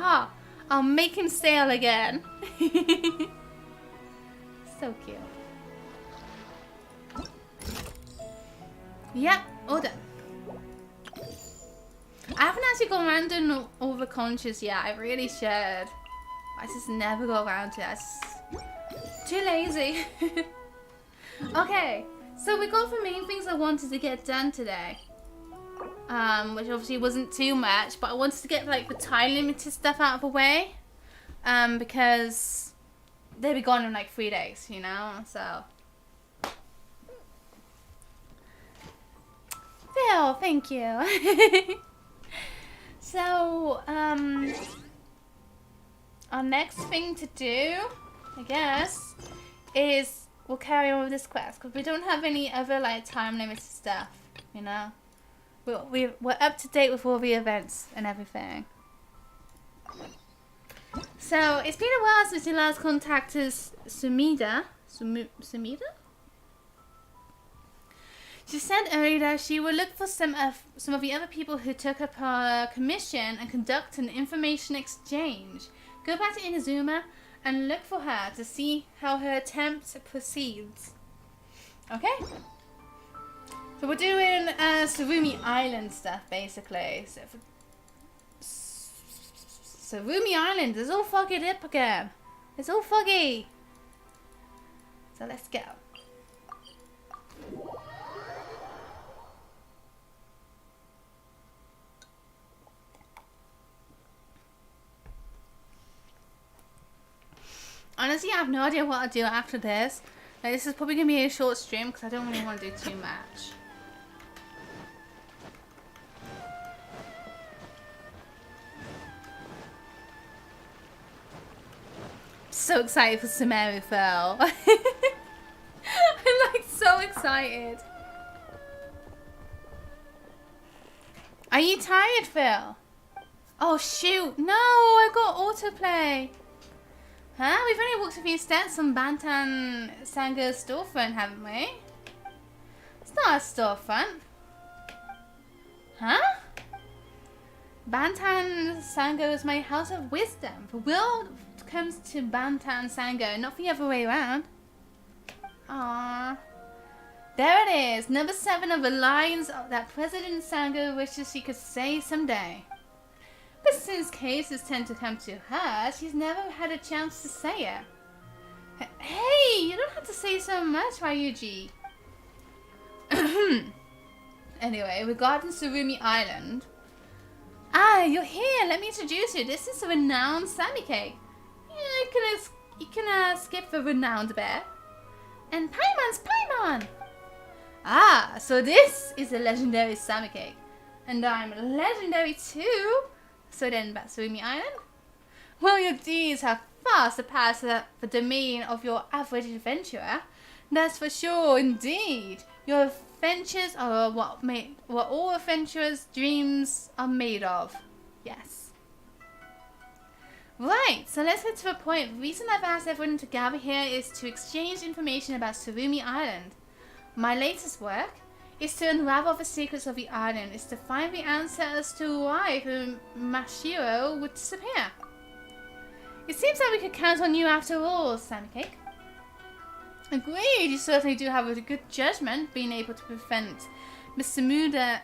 I'll make him sail again. So cute. Yep, all done. I haven't actually gone around doing all the conches yet. I really should. I just never go around to it. Too lazy. Okay, so we got the main things I wanted to get done today. Which obviously wasn't too much, but I wanted to get like the time limited stuff out of the way. Because they'll be gone in like 3 days, you know, so. Phil, thank you. So, our next thing to do, I guess, is we'll carry on with this quest, because we don't have any other like time limited stuff, you know. We're up to date with all the events and everything. So, it's been a while since you last contacted Sumida. Sumida? She said earlier that she would look for some of the other people who took up her commission and conduct an information exchange. Go back to Inazuma and look for her to see how her attempt proceeds. Okay? So we're doing Tsurumi Island stuff, basically. So Tsurumi Island is all fogged up again. It's all foggy. So let's go. Honestly, I have no idea what I'll do after this. Like, this is probably going to be a short stream because I don't really want to do too much. So excited for Sumeru, Phil. I'm like so excited. Are you tired, Phil? Oh shoot, no, I got autoplay. Huh? We've only walked a few steps on Bantan Sango's storefront, haven't we? It's not a storefront. Huh? Bantan Sango is my house of wisdom. The world comes to Bantan Sango, not the other way around. Aww. There it is, number 7 of the lines that President Sango wishes she could say someday. But since cases tend to come to her, she's never had a chance to say it. Hey, you don't have to say so much, Ryuji. Anyway, regarding Tsurumi Island. Ah, you're here. Let me introduce you. This is a renowned SammiiCake. Yeah, you can skip the renowned bear. And Paimon's Paimon. Ah, so this is a legendary SammiiCake. And I'm legendary too. So then, about Tsurumi Island? Well, your deeds have far surpassed the domain of your average adventurer. That's for sure, indeed. Your adventures are what all adventurers' dreams are made of. Yes. Right, so let's get to the point. The reason I've asked everyone to gather here is to exchange information about Tsurumi Island. My latest work is to unravel the secrets of the island, is to find the answer as to why the Mashiro would disappear. It seems like we could count on you after all, SammiiCake. Agreed, you certainly do have a good judgment, being able to prevent Miss Sumida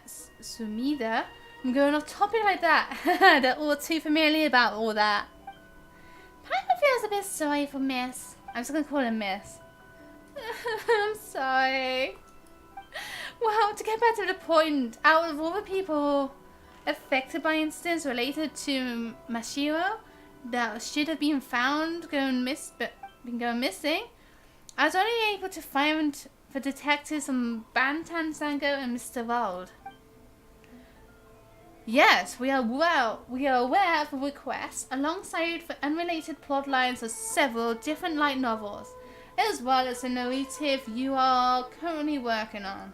from going off topic like that. They're all too familiar about all that. Paimon feels a bit sorry for Miss. I'm just going to call her Miss. I'm sorry. Well, to get back to the point, out of all the people affected by incidents related to Mashiro that should have been found going missing, I was only able to find the detectives on Bantan Sango and Mr. Wald. Yes, we are aware of the request, alongside the unrelated plot lines of several different light novels, as well as the narrative you are currently working on.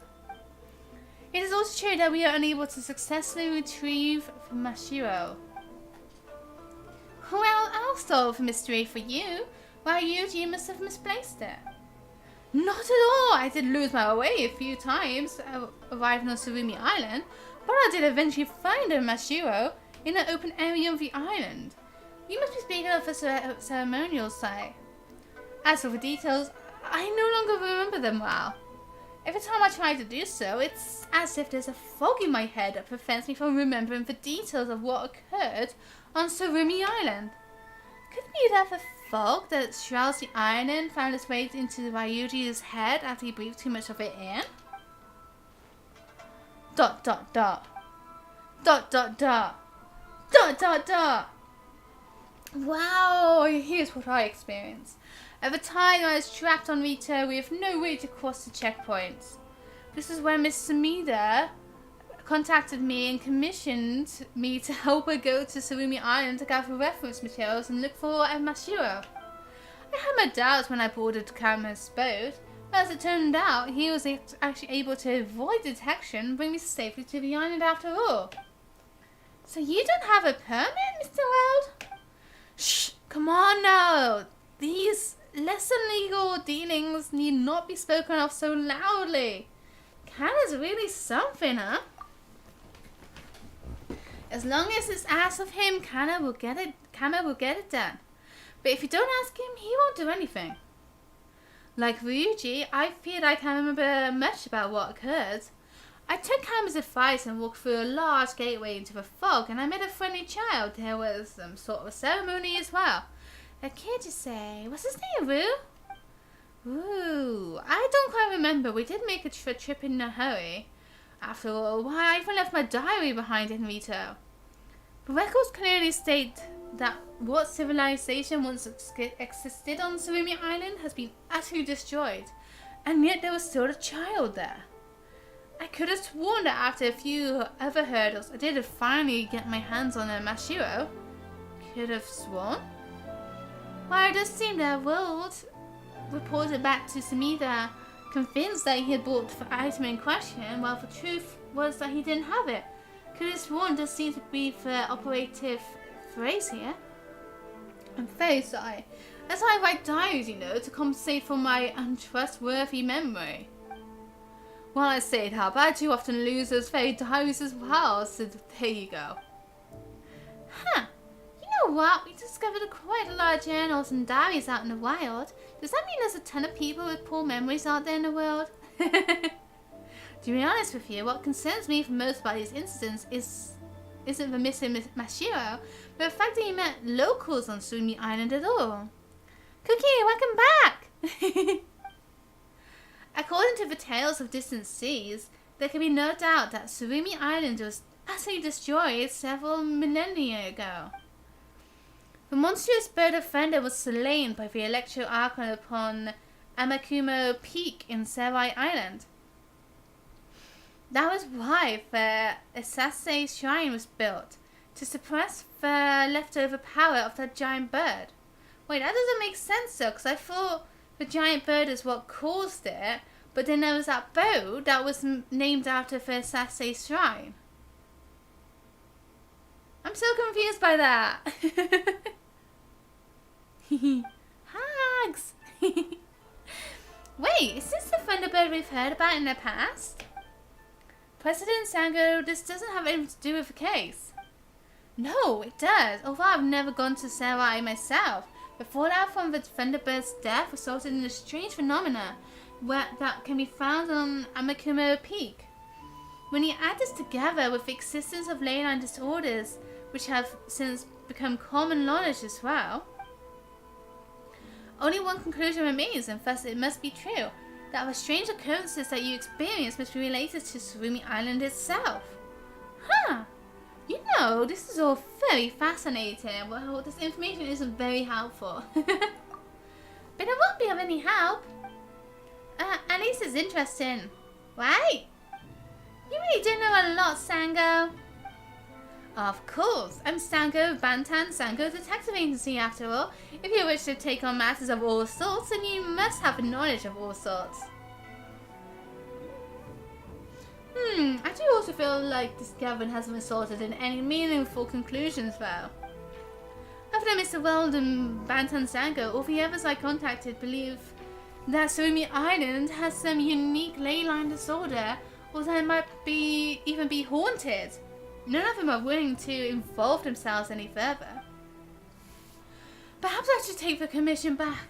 It is also true that we are unable to successfully retrieve Mashiro. Well, I'll solve the mystery for you. Why, you must have misplaced it. Not at all. I did lose my way a few times arriving on Tsurumi Island, but I did eventually find a Mashiro in an open area of the island. You must be speaking of the ceremonial site. As for the details, I no longer remember them well. Every time I try to do so, it's as if there's a fog in my head that prevents me from remembering the details of what occurred on Tsurumi Island. Could it be that the fog that shrouds the island found its way into Ryuji's head after he breathed too much of it in? ... Wow, here's what I experienced. At the time, I was trapped on Rito with no way to cross the checkpoints. This is when Miss Sumida contacted me and commissioned me to help her go to Tsurumi Island to gather reference materials and look for a Mashiro. I had my doubts when I boarded Kama's boat, but as it turned out, he was actually able to avoid detection and bring me safely to the island after all. So you don't have a permit, Mr. Weld? Shh, come on now. These less than legal dealings need not be spoken of so loudly. Kana's really something, huh? As long as it's asked of him, Kana will get it done. But if you don't ask him, he won't do anything. Like Ryuji, I feel I can't remember much about what occurred. I took Kama's advice and walked through a large gateway into the fog, and I met a friendly child. There was some sort of a ceremony as well. A kid, you say? What's his name, Roo? Ooh, I don't quite remember. We did make a trip in a hurry. After all, why, I even left my diary behind in Rito. The records clearly state that what civilization once existed on Tsurumi Island has been utterly destroyed, and yet there was still a child there. I could have sworn that after a few other hurdles, I did finally get my hands on a Mashiro. Could have sworn? Well, it does seem that World reported back to Sumida, convinced that he had bought the item in question, while the truth was that he didn't have it. Could have sworn does seem to be the operative phrase here. I'm very sorry. That's why I write diaries, you know, to compensate for my untrustworthy memory. Well, I say it, but I do often lose those very diaries as well, so there you go. Huh. You know what? We discovered quite a lot of journals and diaries out in the wild. Does that mean there's a ton of people with poor memories out there in the world? To be honest with you, what concerns me for most about these incidents isn't the missing Mashiro, but the fact that he met locals on Tsurumi Island at all. Cookie, welcome back! According to the tales of distant seas, there can be no doubt that Tsurumi Island was utterly destroyed several millennia ago. The monstrous bird of thunder was slain by the electro archon upon Amakumo Peak in Serai Island. That was why the Asase Shrine was built, to suppress the leftover power of that giant bird. Wait, that doesn't make sense though, because I thought the giant bird is what caused it, but then there was that bow that was named after the Asase Shrine. I'm so confused by that. Hags! Wait, is this the Thunderbird we've heard about in the past? President Sango, this doesn't have anything to do with the case. No, it does. Although I've never gone to Serai myself, the fallout from the Thunderbird's death resulted in a strange phenomena that can be found on Amakumo Peak. When you add this together with the existence of leyline disorders, which have since become common knowledge as well, only one conclusion remains, and thus it must be true, that the strange occurrences that you experience must be related to Tsurumi Island itself. Huh. You know, this is all very fascinating. Well, this information isn't very helpful. But it won't be of any help. At least it's interesting. Right? You really do know a lot, Sango. Of course. I'm Sango of Bantan Sango Detective Agency after all. If you wish to take on matters of all sorts, then you must have knowledge of all sorts. I do also feel like this gathering hasn't resulted in any meaningful conclusions though. Other than Mr. Weld and Bantan Sango, all the others I contacted believe that Tsurumi Island has some unique leyline disorder, or that it might even be haunted. None of them are willing to involve themselves any further. Perhaps I should take the commission back.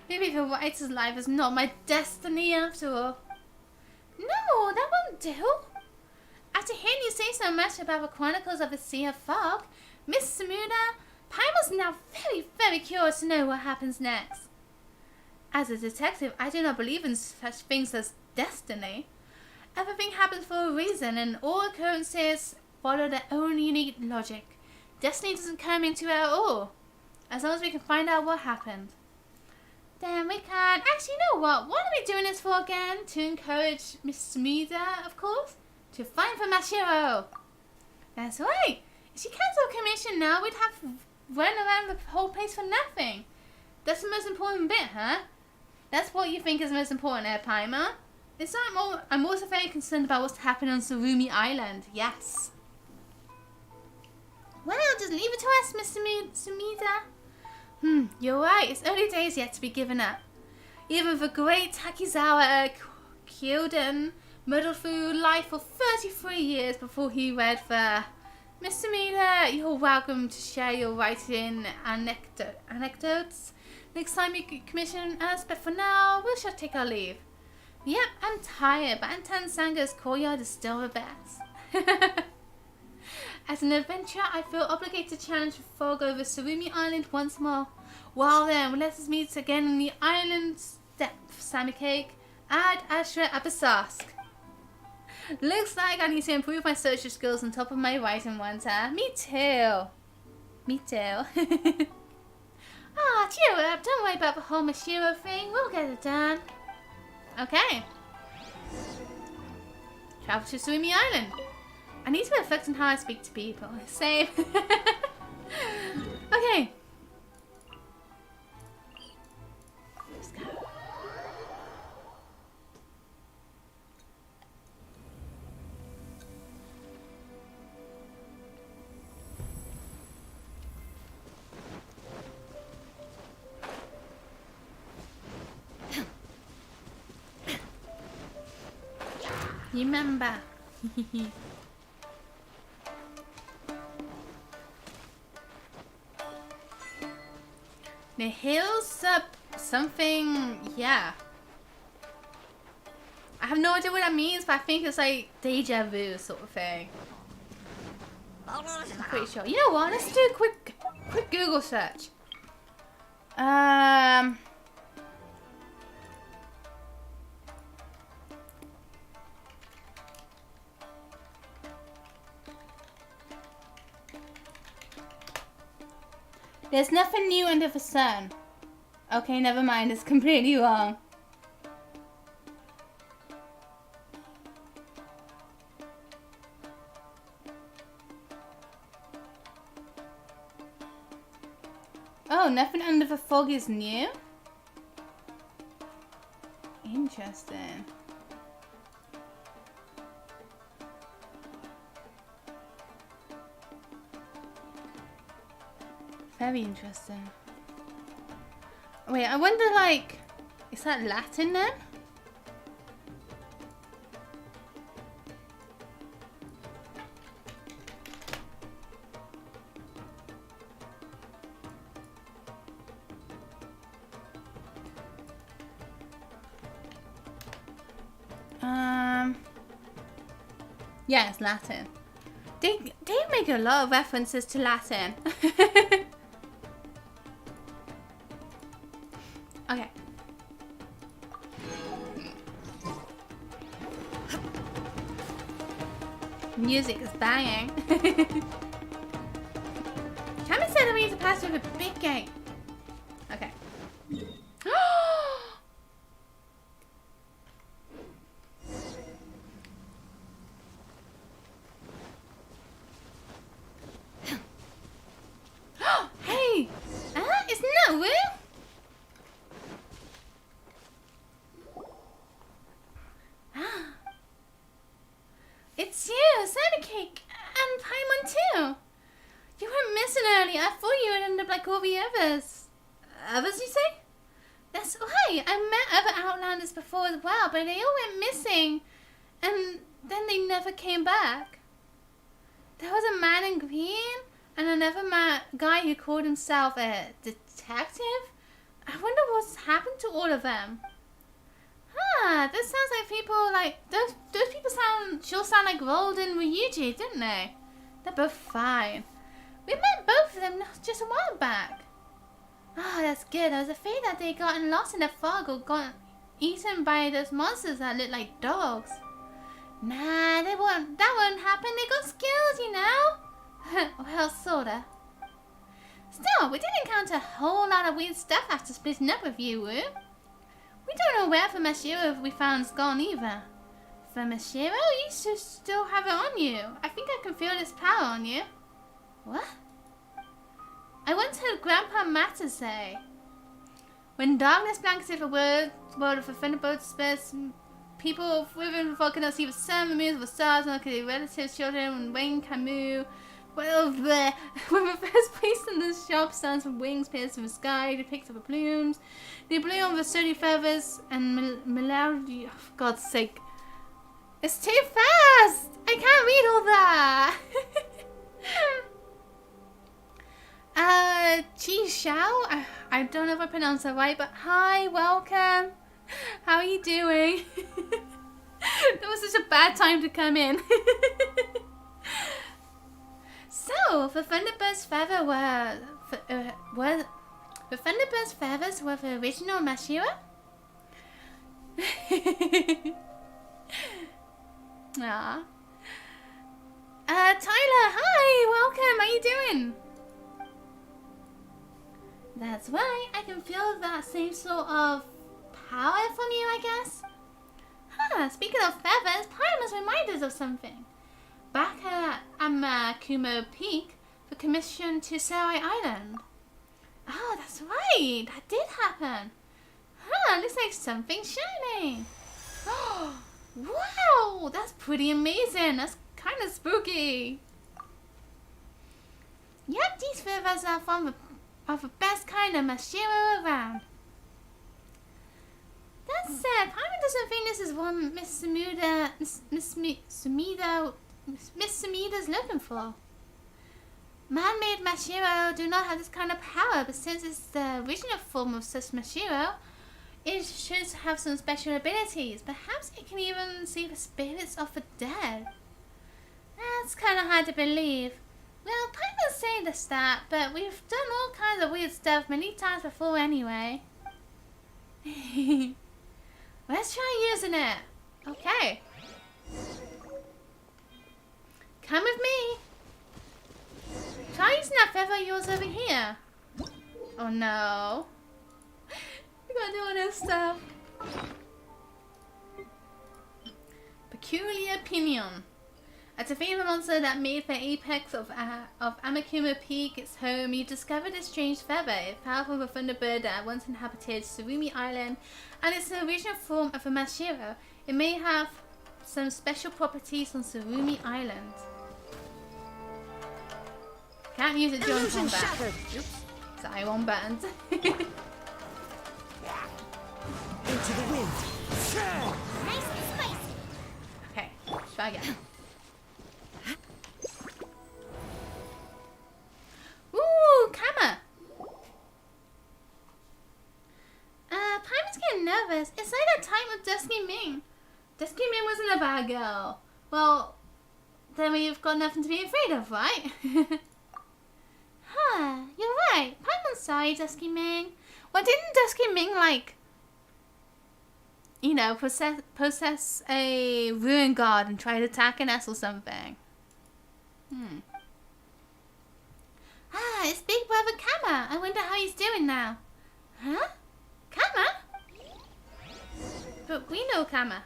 Maybe the writer's life is not my destiny after all. No, that won't do. After hearing you say so much about the Chronicles of the Sea of Fog, Miss Samuda, Paimon's now very, very curious to know what happens next. As a detective, I do not believe in such things as destiny. Everything happens for a reason, and all occurrences follow their own unique logic. Destiny doesn't come into it at all, as long as we can find out what happened. Then we can... Actually, you know what? What are we doing this for again? To encourage Miss Smida, of course, to find for Mashiro. That's right. If she cancelled commission now, we'd have run around the whole place for nothing. That's the most important bit, huh? That's what you think is most important, Paima? It's not I'm also very concerned about what's happening on Tsurumi Island. Yes. Well, just leave it to us, Mr. Sumida. You're right. It's early days yet to be given up. Even the great Takizawa Kyoden muddled through life for 33 years before he read the... Mr. Sumida, you're welcome to share your writing anecdotes next time you commission us, but for now, we shall take our leave. Yep, I'm tired, but Antan Sango's courtyard is still the best. As an adventurer, I feel obligated to challenge the fog over Tsurumi Island once more. Well then, let us meet again in the island's depths, SammiiCake. Ad Ashra Abasask. Looks like I need to improve my social skills on top of my writing ones, huh? Me too. Me too. Cheer up. Don't worry about the whole Mashiro thing. We'll get it done. Okay. Travel to Tsurumi Island. I need to reflect on how I speak to people. Same. Okay. Let's go. Remember. The hills up something, yeah. I have no idea what that means, but I think it's like deja vu sort of thing. I'm pretty sure. You know what? Let's do a quick Google search. There's nothing new under the sun. Okay, never mind. It's completely wrong. Oh, nothing under the fog is new? Interesting. Very interesting. Wait, I wonder, like, is that Latin then? Yeah, it's Latin. They make a lot of references to Latin. Okay. Music is banging. Cammy said I need to pass through the big gate. Okay. Hey! Isn't that Wu? It's you, SammiiCake, and Paimon too. You went missing earlier. I thought you would end up like all the others. Others, you say? That's right. I met other Outlanders before as well, but they all went missing, and then they never came back. There was a man in green, and another guy who called himself a detective. I wonder what's happened to all of them. Huh, this sounds like people like those people sure sound like Rold and Ryuji, didn't they? They're both fine. We met both of them just a while back. Oh, that's good. I was afraid that they'd gotten lost in the fog or got eaten by those monsters that look like dogs. Nah, that won't happen. They got skills, you know. Well, sorta. Still, we did encounter a whole lot of weird stuff after splitting up with you, Wu. We don't know where Famashiro we found is gone either. Famashiro, you should still have it on you. I think I can feel this power on you. What? I once heard Grandpa Matter say, when darkness blanketed the world of the thunderbolt space, people within the fog cannot see the sun, the moon, the stars, nor could their relatives, children, and Wayne Camus. Well, there. When the first place in the shop stands with wings piercing the sky, they picked up the plumes. They blew on the sturdy feathers and melody. Oh, for God's sake. It's too fast! I can't read all that! Chi Xiao? I don't know if I pronounced that right, but hi, welcome. How are you doing? That was such a bad time to come in. So, the Thunderbird's feather the Thunderbird's feathers were the original Mashiro? Aww. Tyler, hi, welcome, how you doing? That's right, I can feel that same sort of power from you, I guess. Huh, speaking of feathers, Pyre must remind us of something. Back at Kumo Peak, the commission to Sarai Island. Oh, that's right, that did happen. Huh, looks like something's shining. Oh, wow, that's pretty amazing. That's kind of spooky. Yep, these feathers are from the best kind of Mashiro around. That said, Paimon doesn't think this is one Miss Sumida, Miss Sumida's looking for. Man-made Mashiro do not have this kind of power, but since it's the original form of such Mashiro, it should have some special abilities. Perhaps it can even see the spirits of the dead. That's kind of hard to believe. Well, Piper's saying the stat, but we've done all kinds of weird stuff many times before anyway. Let's try using it. Okay. Come with me. Try using that feather of yours over here. Oh no. We gotta do all this stuff. Peculiar Opinion. At a famous monster that made the apex of Amakuma Peak its home, you discovered a strange feather, a powerful thunderbird that once inhabited Tsurumi Island, and it's the original form of a Mashiro. It may have some special properties on Tsurumi Island. Can't use it during combat. Oops. Sorry, one button. Into the wind. Nice and spicy. Okay, try again. Ooh, Kama! Paimon's getting nervous. It's like that time with Dusky Ming. Dusky Ming wasn't a bad girl. Well, then we've got nothing to be afraid of, right? Huh, you're right. Paimon's sorry, Dusky Ming. Well, didn't Dusky Ming, like, you know, possess a ruin god and try to attack an S or something? Ah, it's Big Brother Kama. I wonder how he's doing now. Huh? Kama? But we know Kama.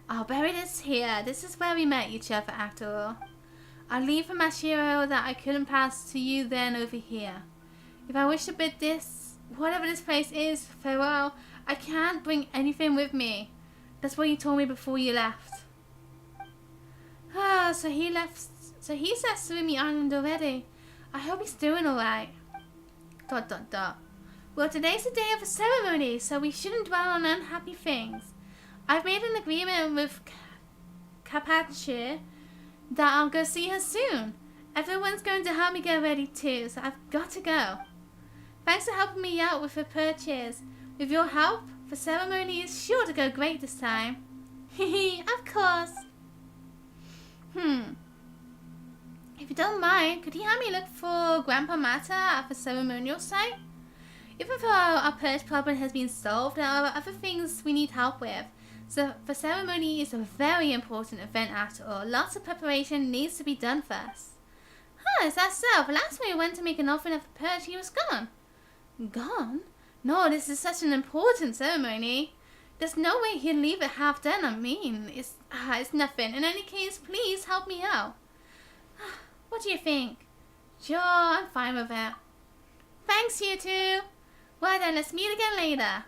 I'll bury this here. This is where we met each other after all. I'll leave for Mashiro that I couldn't pass to you then over here. If I wish to bid this, whatever this place is, farewell, I can't bring anything with me. That's what you told me before you left. Ah, so he left. So he's at Tsurumi Island already. I hope he's doing alright. ... Well, today's the day of a ceremony, so we shouldn't dwell on unhappy things. I've made an agreement with Kapachi that I'll go see her soon. Everyone's going to help me get ready too, so I've got to go. Thanks for helping me out with the purchase. With your help, the ceremony is sure to go great this time. Hehe, of course. If you don't mind, could you help me look for Grandpa Mata at the ceremonial site? Even though our purse problem has been solved, there are other things we need help with. So the ceremony is a very important event after all. Lots of preparation needs to be done first. Huh, is that so? The last time we went to make an offering of the perch, he was gone. Gone? No, this is such an important ceremony. There's no way he'd leave it half done. I mean, it's nothing. In any case, please help me out. What do you think? Sure, I'm fine with it. Thanks, you two. Well then, let's meet again later.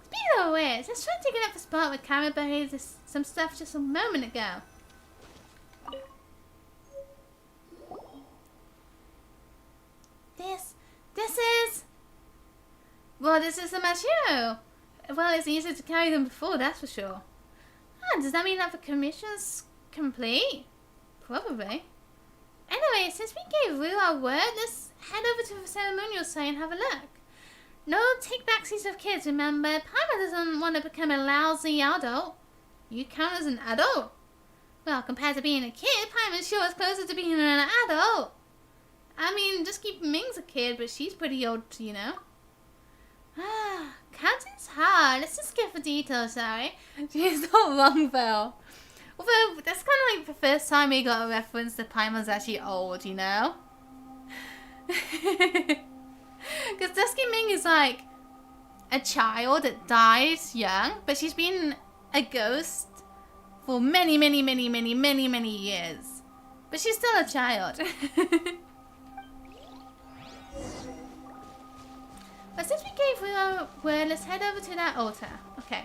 Speaking of which, let's try taking up the spot with Kama buried some stuff just a moment ago. This is... Well, this is the Mashiro. Well, it's easier to carry than before, that's for sure. Ah, does that mean that the commission's complete? Probably. Anyway, since we gave Rue our word, let's head over to the ceremonial site and have a look. No take backsies of kids, remember? Paima doesn't want to become a lousy adult. You count as an adult? Well, compared to being a kid, Paima sure is closer to being an adult. I mean, just keep Ming's a kid, but she's pretty old, you know. Ah, counting's hard. Let's just skip the details, sorry. She's not wrong, though. Although, that's kind of like the first time we got a reference to Paimon's actually old, you know? Because Dusky Ming is like a child that dies young, but she's been a ghost for many years. But she's still a child. But since we gave her our word, let's head over to that altar. Okay.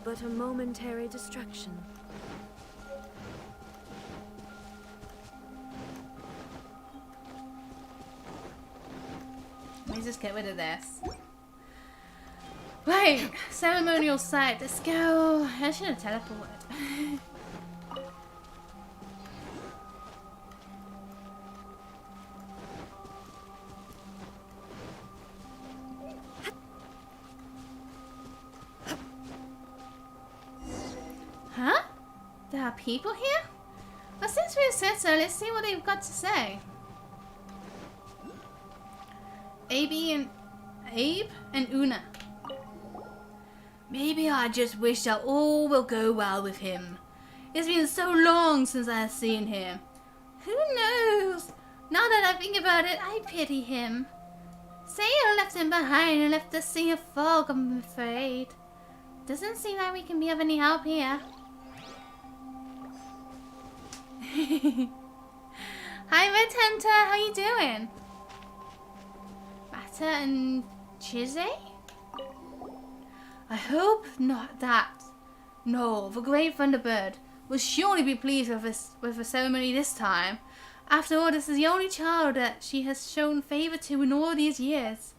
But a momentary distraction. Let's just get rid of this. Right, ceremonial site. Let's go. I should have teleported. Huh? There are people here? Well, since we said so, let's see what they've got to say. Abe and Una. Maybe I just wish that all will go well with him. It's been so long since I have seen him. Who knows? Now that I think about it, I pity him. Sayo left him behind and left the sea of fog, I'm afraid. Doesn't seem like we can be of any help here. Hi, Red Hunter. How you doing? Mata and Chizzy? I hope not that. No, the great Thunderbird will surely be pleased with the ceremony this time. After all, this is the only child that she has shown favor to in all these years.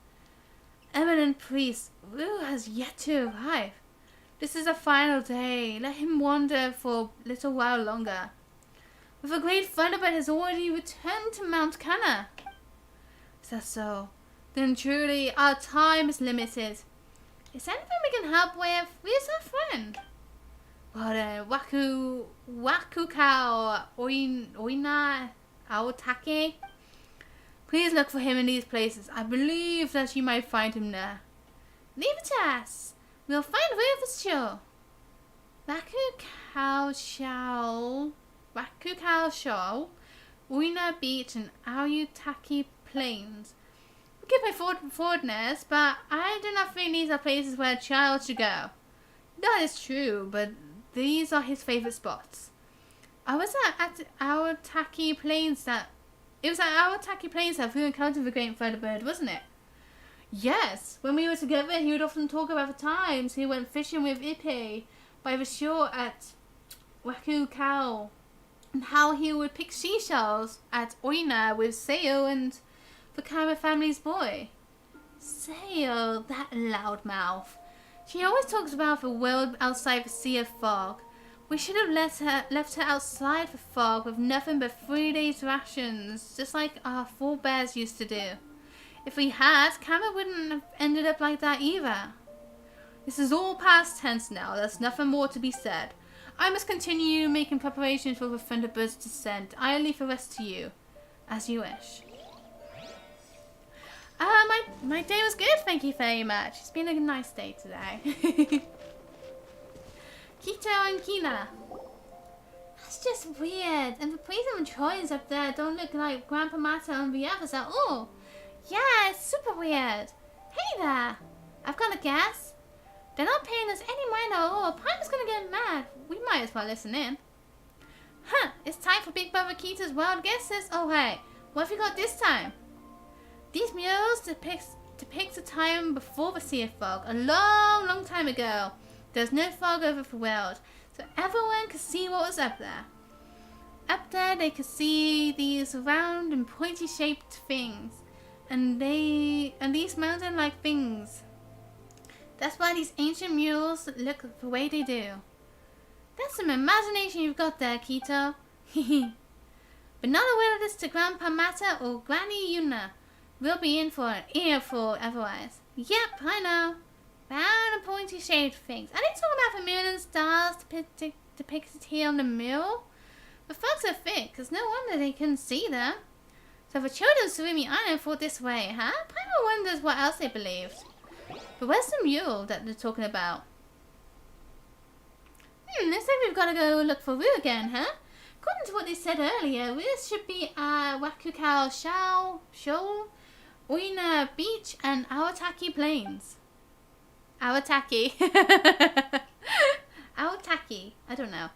Eminent priest Wu has yet to arrive. This is the final day. Let him wander for a little while longer. But the great Thunderbird has already returned to Mount Kana. Is that so? Then truly our time is limited. Is there anything we can help with? Where's our friend? Well then, Wakukao Oina Aotake. Please look for him in these places. I believe that you might find him there. Leave it to us. We'll find Wu for sure. Wakukao Shao, Uina Beach and Aotake Plains. Forgive my forwardness, but I do not think these are places where a child should go. That is true, but these are his favorite spots. I was at Aotake Plains that... It was at Aotake Plains that we encountered the great Thunderbird, wasn't it? Yes, when we were together, he would often talk about the times he went fishing with Ippei by the shore at Wakukao, and how he would pick seashells at Oina with Sayo and the Kama family's boy. Sayo, that loudmouth. She always talks about the world outside the sea of fog. We should have left her outside the fog with nothing but 3 days' rations, just like our forebears used to do. If we had, Kama wouldn't have ended up like that either. This is all past tense now. There's nothing more to be said. I must continue making preparations for the Thunderbird's descent. I'll leave the rest to you, as you wish. My day was good, thank you very much. It's been a nice day today. Kito and Kina. That's just weird. And the Priest and Troyans up there don't look like Grandpa Mata and the others at all. Yeah, it's super weird. Hey there. I've got a guess. They're not paying us any mind at all. Piper's gonna get mad. We might as well listen in. Huh, it's time for Big Brother Kita's wild guesses. Oh hey, what have you got this time? These murals depicts a time before the Sea of Fog, a long, long time ago. There was no fog over the world, so everyone could see what was up there. Up there they could see these round and pointy shaped things, and these mountain-like things. That's why these ancient murals look the way they do. That's some imagination you've got there, Kito. But not a word of this to Grandpa Mata or Granny Yuna. We'll be in for an earful otherwise. Yep, I know. Round and pointy shaped things. Are they talking about the moon and stars depicted here on the mural? The fogs are thick, because no wonder they couldn't see them. So the children of Tsurumi Island thought this way, huh? Piper wonders what else they believed. But where's the mule that they're talking about? Looks like we've got to go look for Wu again, huh? According to what they said earlier, this should be Wakukao Shou, Uina Beach, and Aotake Plains. Aotake. Aotake. I don't know.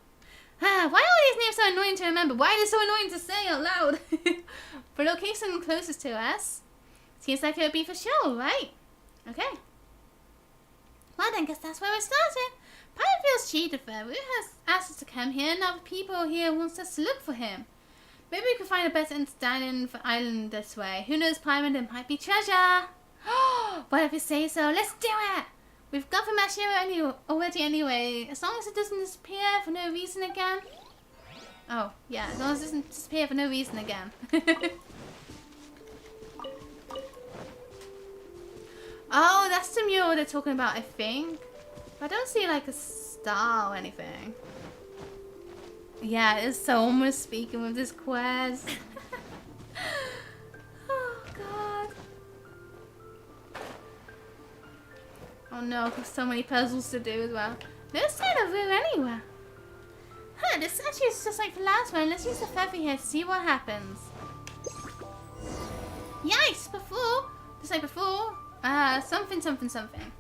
Why are all these names so annoying to remember? Why are they so annoying to say out loud? The location closest to us seems like it would be for sure, right? Okay. Well then, guess that's where we're starting. Piper feels cheated though. Wu has asked us to come here, and now the people here wants us to look for him. Maybe we could find a better understanding of the island this way. Who knows, Piper, there might be treasure. Well, if you say so, let's do it! We've got the Mashiro already anyway. As long as it doesn't disappear for no reason again. Oh, yeah, as long as it doesn't disappear for no reason again. Oh, that's the mural they're talking about, I think. I don't see like a star or anything. Yeah, it's so almost speaking with this quest. Oh, God. Oh no, there's so many puzzles to do as well. No sign of Rue anywhere. Huh, this actually is just like the last one. Let's use the feather here to see what happens. Yikes, just like before. Something.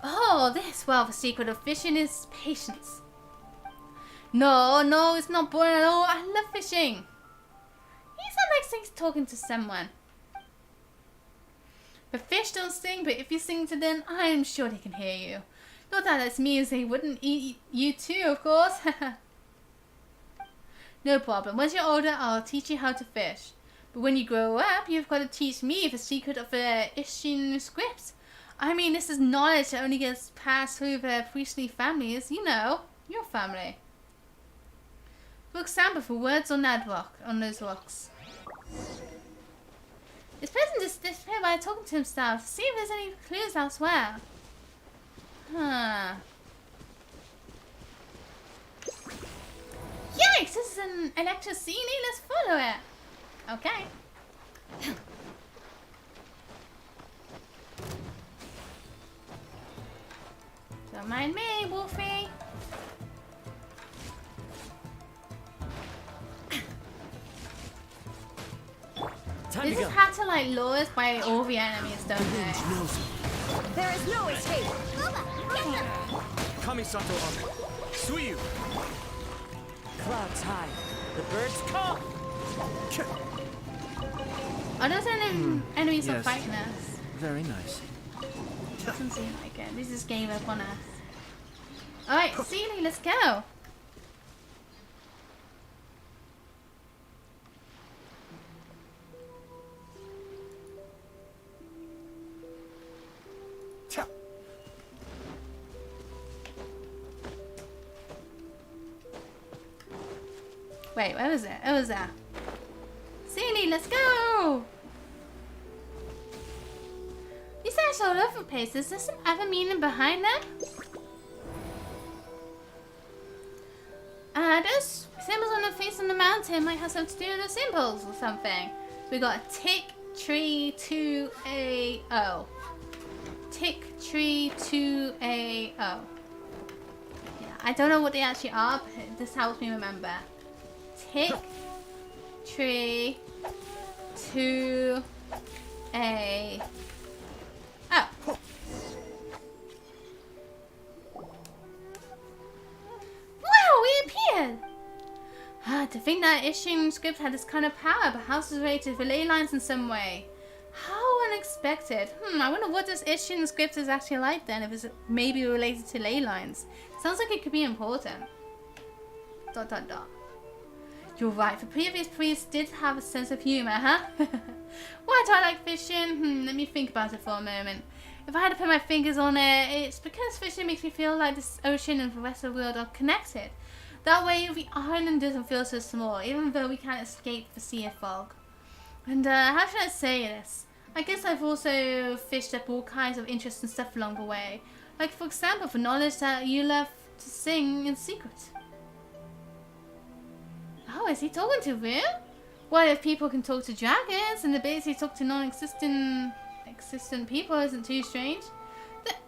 Oh, well, the secret of fishing is patience. No, it's not boring at all. I love fishing. He sounds like he's talking to someone. The fish don't sing, but if you sing to them, I'm sure they can hear you. Not that it means they wouldn't eat you too, of course. No problem. Once you're older, I'll teach you how to fish. But when you grow up, you've got to teach me the secret of the Ishin script. I mean, this is knowledge that only gets passed through the priestly families. You know, your family. For example, for words on that rock, on those rocks. This person just disappeared by talking to himself. See if there's any clues elsewhere. Huh. Yikes! This is an electricity. Let's follow it. Okay. Don't mind me, Wolfie. They just have to like lure us by all the enemies, don't they? There is no escape. Kamisato up. Suiyu. Clouds high. The birds come. Oh, those enemies are Yes. fighting us. Very nice. Doesn't seem like it. They just gave up on us. Alright, Seely, let's go. Wait, where was it? It was there. Seely, let's go! These are all over the place. Is there some other meaning behind them? Those symbols on the face of the mountain might have something to do with the symbols or something. So we got a tick, tree, 2-A-O. Tick, tree, 2-A-O. Yeah, I don't know what they actually are, but this helps me remember. Tick, tree, 2-A-O. Wow, we appeared! To think that Ishin script had this kind of power, but how is it related to the ley lines in some way? How unexpected. I wonder what this Ishin script is actually like then, if it's maybe related to ley lines. Sounds like it could be important. ... You're right, the previous priest did have a sense of humor, huh? Why do I like fishing? Let me think about it for a moment. If I had to put my fingers on it, it's because fishing makes me feel like this ocean and the rest of the world are connected. That way the island doesn't feel so small, even though we can't escape the sea of fog. And how should I say this? I guess I've also fished up all kinds of interesting stuff along the way. Like for example, the knowledge that you love to sing in secret. Oh, is he talking to Rue? What if people can talk to dragons and the ability to talk to non-existent people isn't too strange?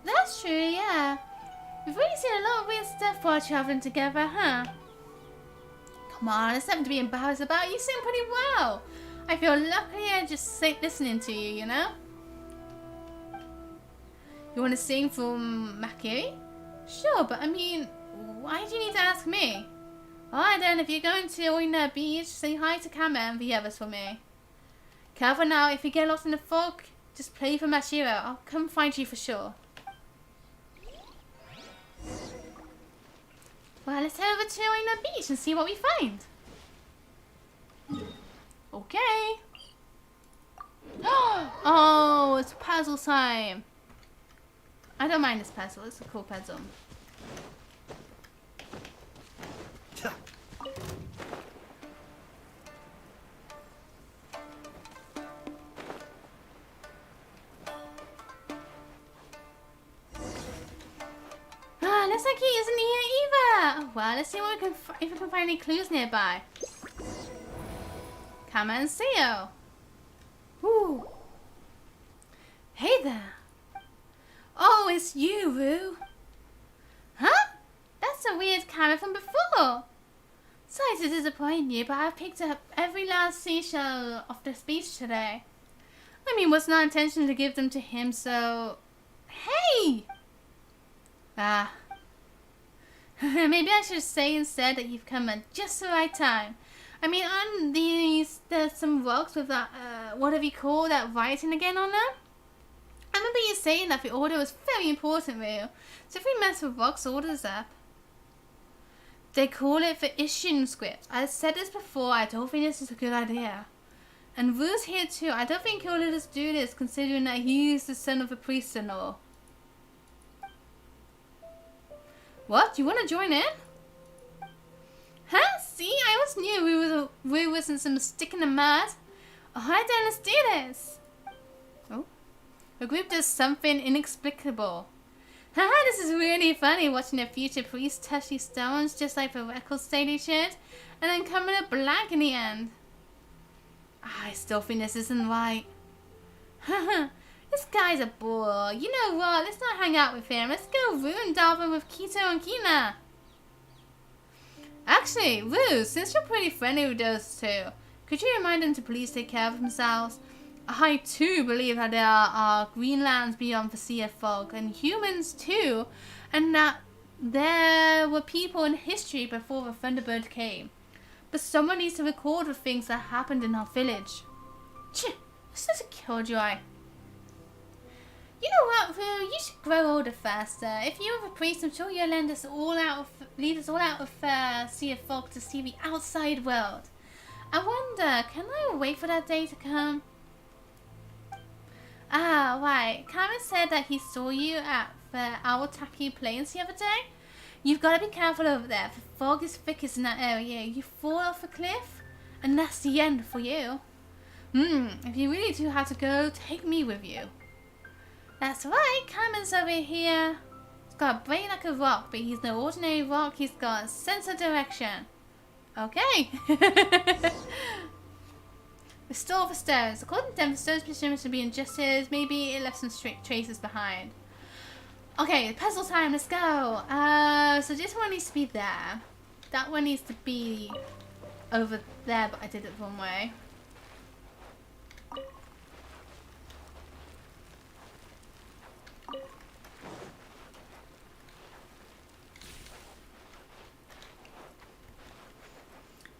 That's true, yeah. We've really seen a lot of weird stuff while traveling together, huh? Come on, there's nothing to be embarrassed about. You sing pretty well. I feel lucky just listening to you, you know? You want to sing from Makiri? Sure, but I mean, why do you need to ask me? Alright then, if you're going to Oina Beach, say hi to Kama and the others for me. Careful now, if you get lost in the fog, just play for Mashiro. I'll come find you for sure. Well, let's head over to Oina Beach and see what we find. Okay. Oh, it's puzzle time. I don't mind this puzzle. It's a cool puzzle. Looks like he isn't here either. Oh, well, let's see what we can if we can find any clues nearby. Come and see you. Ooh. Hey there. Oh, it's you, Roo. Huh? That's a weird camera from before. Sorry to disappoint you, but I've picked up every last seashell off the beach today. I mean, was not intention to give them to him, so... Hey! Ah. Maybe I should say instead that you've come at just the right time. I mean, on these, there's some rocks with that, what have you called that writing again on them? I remember you saying that the order was very important, Roo. So if we mess with rocks, orders up. They call it the Ishin script. I've said this before, I don't think this is a good idea. And Roo's here too. I don't think he'll let us do this, considering that he's the son of a priest-in-law. What? You want to join in? Huh? See? I always knew Roo wasn't some stick in the mud. Alright then, let's do this. Oh. The group does something inexplicable. Haha, this is really funny watching a future priest touch these stones just like the record say they should, and then come in a blank in the end. I still think this isn't right. Haha. This guy's a bore. You know what? Let's not hang out with him. Let's go ruin Dalvin with Kito and Kina. Actually, Roo, since you're pretty friendly with those two, could you remind them to please take care of themselves? I too believe that there are green lands beyond the Sea of Fog, and humans too, and that there were people in history before the Thunderbird came. But someone needs to record the things that happened in our village. Chih, this is a killjoy. You know what, Roo? You should grow older faster. If you were a priest, I'm sure you'll lead us all out of Sea of Fog to see the outside world. I wonder, can I wait for that day to come? Ah, right. Cameron said that he saw you at the Awataki Plains the other day. You've got to be careful over there. The fog is thickest in that area. You fall off a cliff, and that's the end for you. If you really do have to go, take me with you. That's right, Cameron's over here. He's got a brain like a rock, but he's no ordinary rock. He's got a sense of direction. Okay. Restore the stones. According to them, the stones presumed to be injustice. Maybe it left some traces behind. Okay, puzzle time. Let's go. So this one needs to be there. That one needs to be over there, but I did it the wrong way.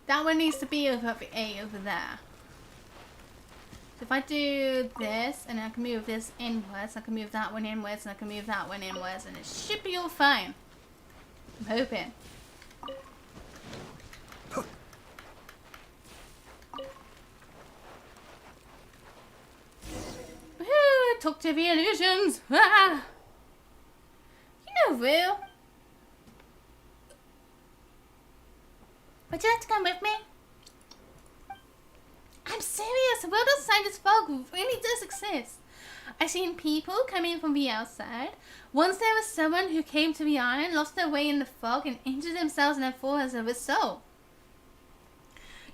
That one needs to be over the A over there. So if I do this, and I can move this inwards, I can move that one inwards, and I can move that one inwards, and it should be all fine. I'm hoping. Woohoo! Talk to the illusions! Ah! You know, Roo. Would you like to come with me? I'm serious. The world outside this fog really does exist. I've seen people coming from the outside. Once there was someone who came to the island, lost their way in the fog, and injured themselves and their fall as a result.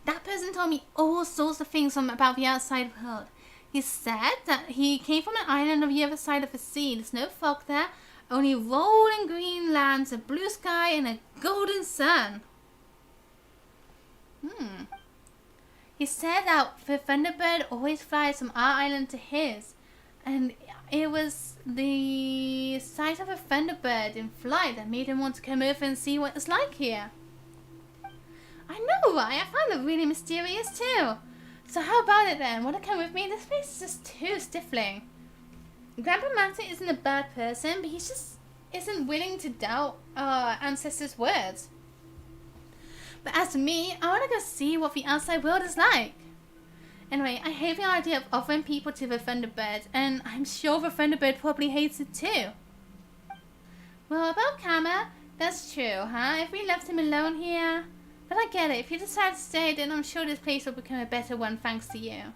That person told me all sorts of things about the outside world. He said that he came from an island on the other side of the sea. There's no fog there, only rolling green lands, a blue sky, and a golden sun. He said that the Thunderbird always flies from our island to his, and it was the sight of a Thunderbird in flight that made him want to come over and see what it's like here. I know, right? I found it really mysterious too. So how about it then? Want to come with me? This place is just too stifling. Grandpa Matter isn't a bad person, but he just isn't willing to doubt our ancestors' words. But as for me, I want to go see what the outside world is like. Anyway, I hate the idea of offering people to the Thunderbird, and I'm sure the Thunderbird probably hates it too. Well, about Kama, that's true, huh? If we left him alone here... But I get it, if you decide to stay, then I'm sure this place will become a better one thanks to you.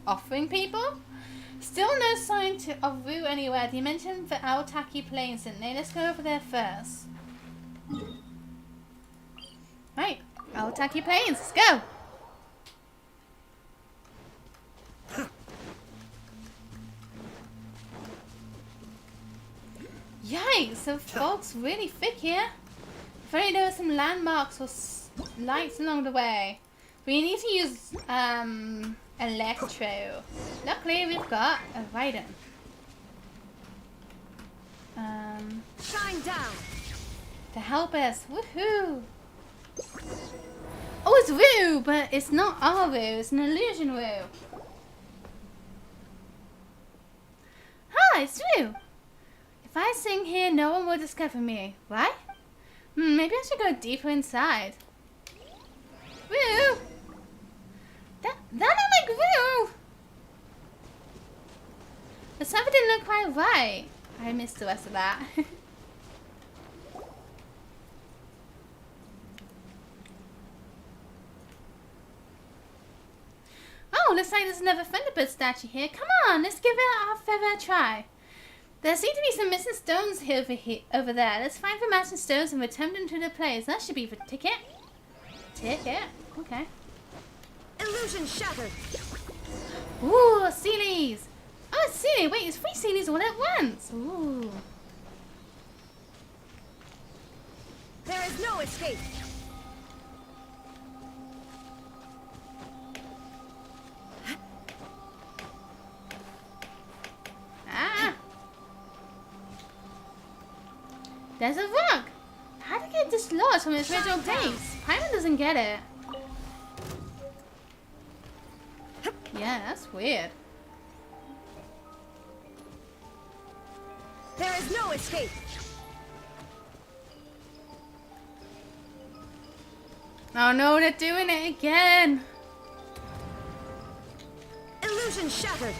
Offering people? Still no sign of Wu anywhere. They mentioned the Aotaki Plains, didn't they? Let's go over there first. Right, Aotaki Plains, let's go! Yikes, the fog's really thick here. If only there were some landmarks or lights along the way. We need to use Electro. Luckily we've got a Raiden. Shine down. To help us. Woohoo! Oh, it's Wu, but it's not our Wu, it's an illusion Wu. Hi, it's Wu. If I sing here, no one will discover me, right? Maybe I should go deeper inside. Woo! That looked like Woo! But something didn't look quite right. I missed the rest of that. Oh, looks like there's another Thunderbird statue here. Come on, let's give it our feather a try. There seem to be some missing stones over there. Let's find the missing stones and return them to the place. That should be the ticket. Ticket? Okay. Illusion shattered. Ooh, Sealies. Oh, Sealy. Wait, it's 3 Sealies all at once. Ooh. There is no escape. Ah. There's a rock. How did it get dislodged from its original place? Paimon doesn't get it. Yeah, that's weird. There is no escape. Oh no, they're doing it again. Illusion shattered.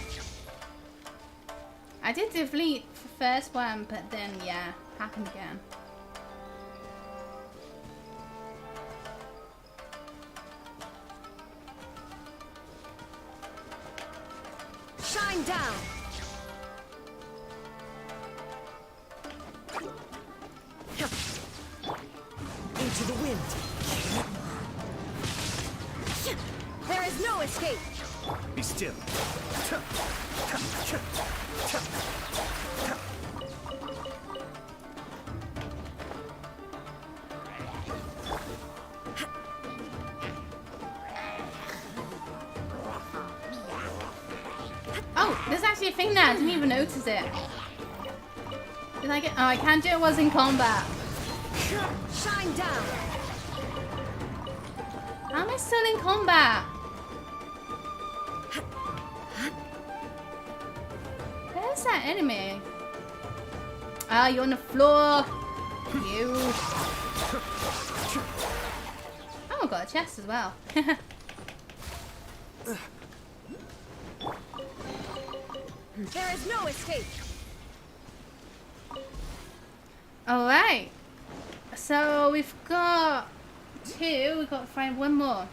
I did delete the first one, but then, yeah, happened again. Shine down. Into the wind. There is no escape. Be still. Oh, there's actually a thing there. I didn't even notice it. Did I get? Oh, I can't do it. Was in combat. Shine down. How am I still in combat? Where's that enemy? Ah, you're on the floor. You. Oh, I got a chest as well. There is no escape. Alright. So we've got 2. We've got to find one more.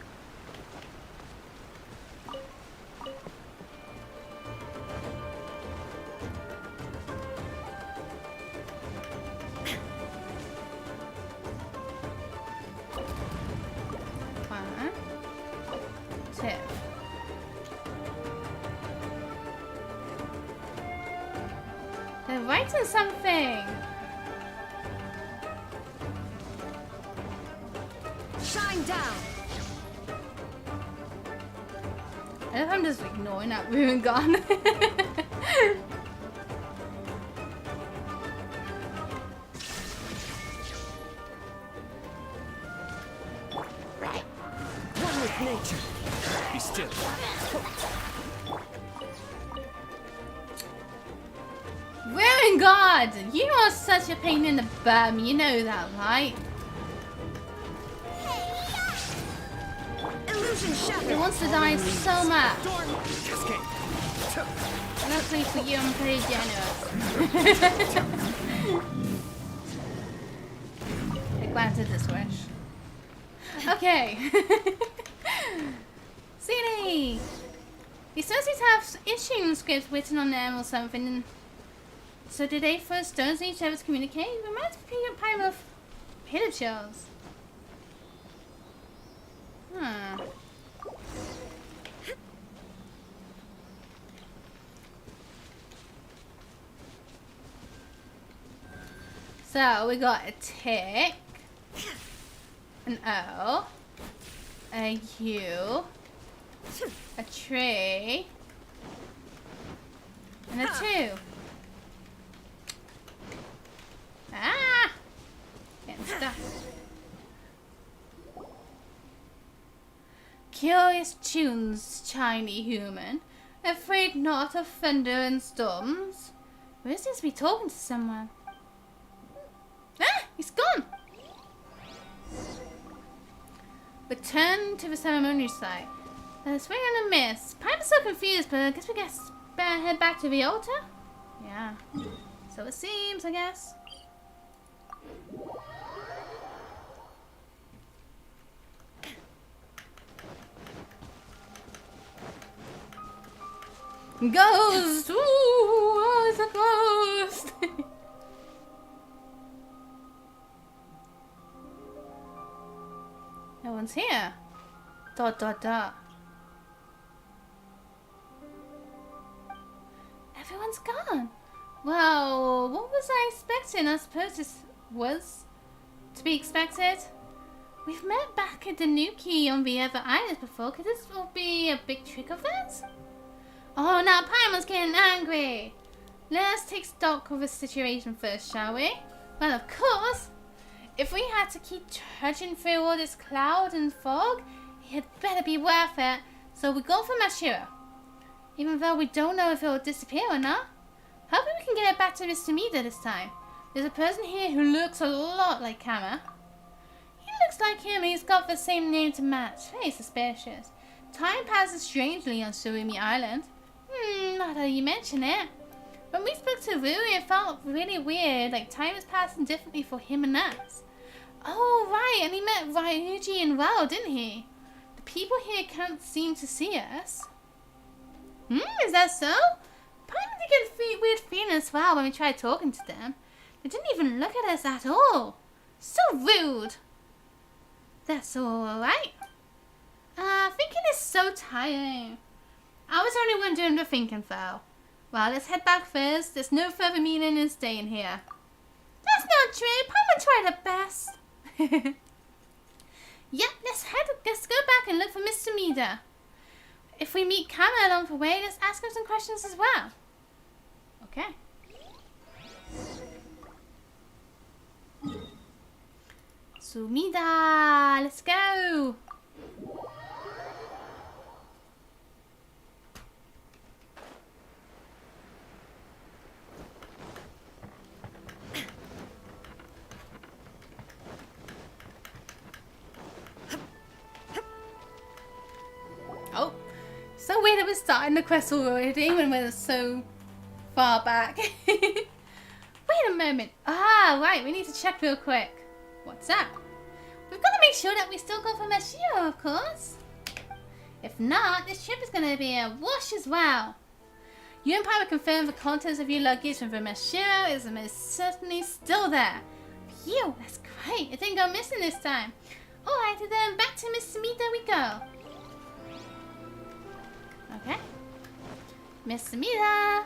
One, 2. They're writing something. Shine down. I don't know if I'm just ignoring that ruin gone. One with nature. Be still. Ruin God! You are such a pain in the bum, you know that, right? Illusion shatter. He wants to die so much. Storm cascade. Luckily for you, I'm pretty generous. I granted this wish. Okay. CD! These stones seem to have itching scripts written on them or something. So did they throw stones at each other to communicate? It reminds me of a pile of pitted shells. Huh. So we got a tick, an O, a U, a tree, and a 2. Ah! Getting stuck. Curious tunes, shiny human. Afraid not of thunder and storms. Where seems to be talking to someone. Ah! He's gone! Return to the ceremony site. Let's wait on a miss. I'm so confused, but I guess we better head back to the altar? Yeah. So it seems, I guess. Ghost! Ooh, oh, it's a ghost! No one's here. Dot dot dot. Everyone's gone. Well, what was I expecting? I suppose this was to be expected. We've met back at the Nuki on the other islands before. Could this will be a big trick of theirs? Oh, now Paimon's getting angry. Let's take stock of the situation first, shall we? Well, of course. If we had to keep trudging through all this cloud and fog, it had better be worth it. So we go for Mashiro. Even though we don't know if it will disappear or not. Hopefully we can get it back to Mr. Mida this time. There's a person here who looks a lot like Kama. He looks like him and he's got the same name to match. Very suspicious. Time passes strangely on Tsurumi Island. Not that you mention it. When we spoke to Rui, it felt really weird, like time was passing differently for him and us. Oh, right, and he met Ryuji and Rao, didn't he? The people here can't seem to see us. Is that so? Paimon did get a weird feeling as well when we tried talking to them. They didn't even look at us at all. So rude. That's alright. Thinking is so tiring. I was the only one doing the thinking though. Well, let's head back first. There's no further meaning in staying here. That's not true. Paimon tried her best. Yep, let's go back and look for Mr. Mida. If we meet Kama along the way, let's ask him some questions as well. Okay. Sumida, let's go. Oh, so weird that we're starting the quest already when we're so far back. Wait a moment. Ah, right, we need to check real quick. What's that? We've got to make sure that we still go for Mashiro, of course. If not, this trip is going to be a wash as well. You and Piper confirmed the contents of your luggage from Mashiro is most certainly still there. Phew, that's great. It didn't go missing this time. Alright, then back to Mr. Mida we go. Okay. Mr. Mida.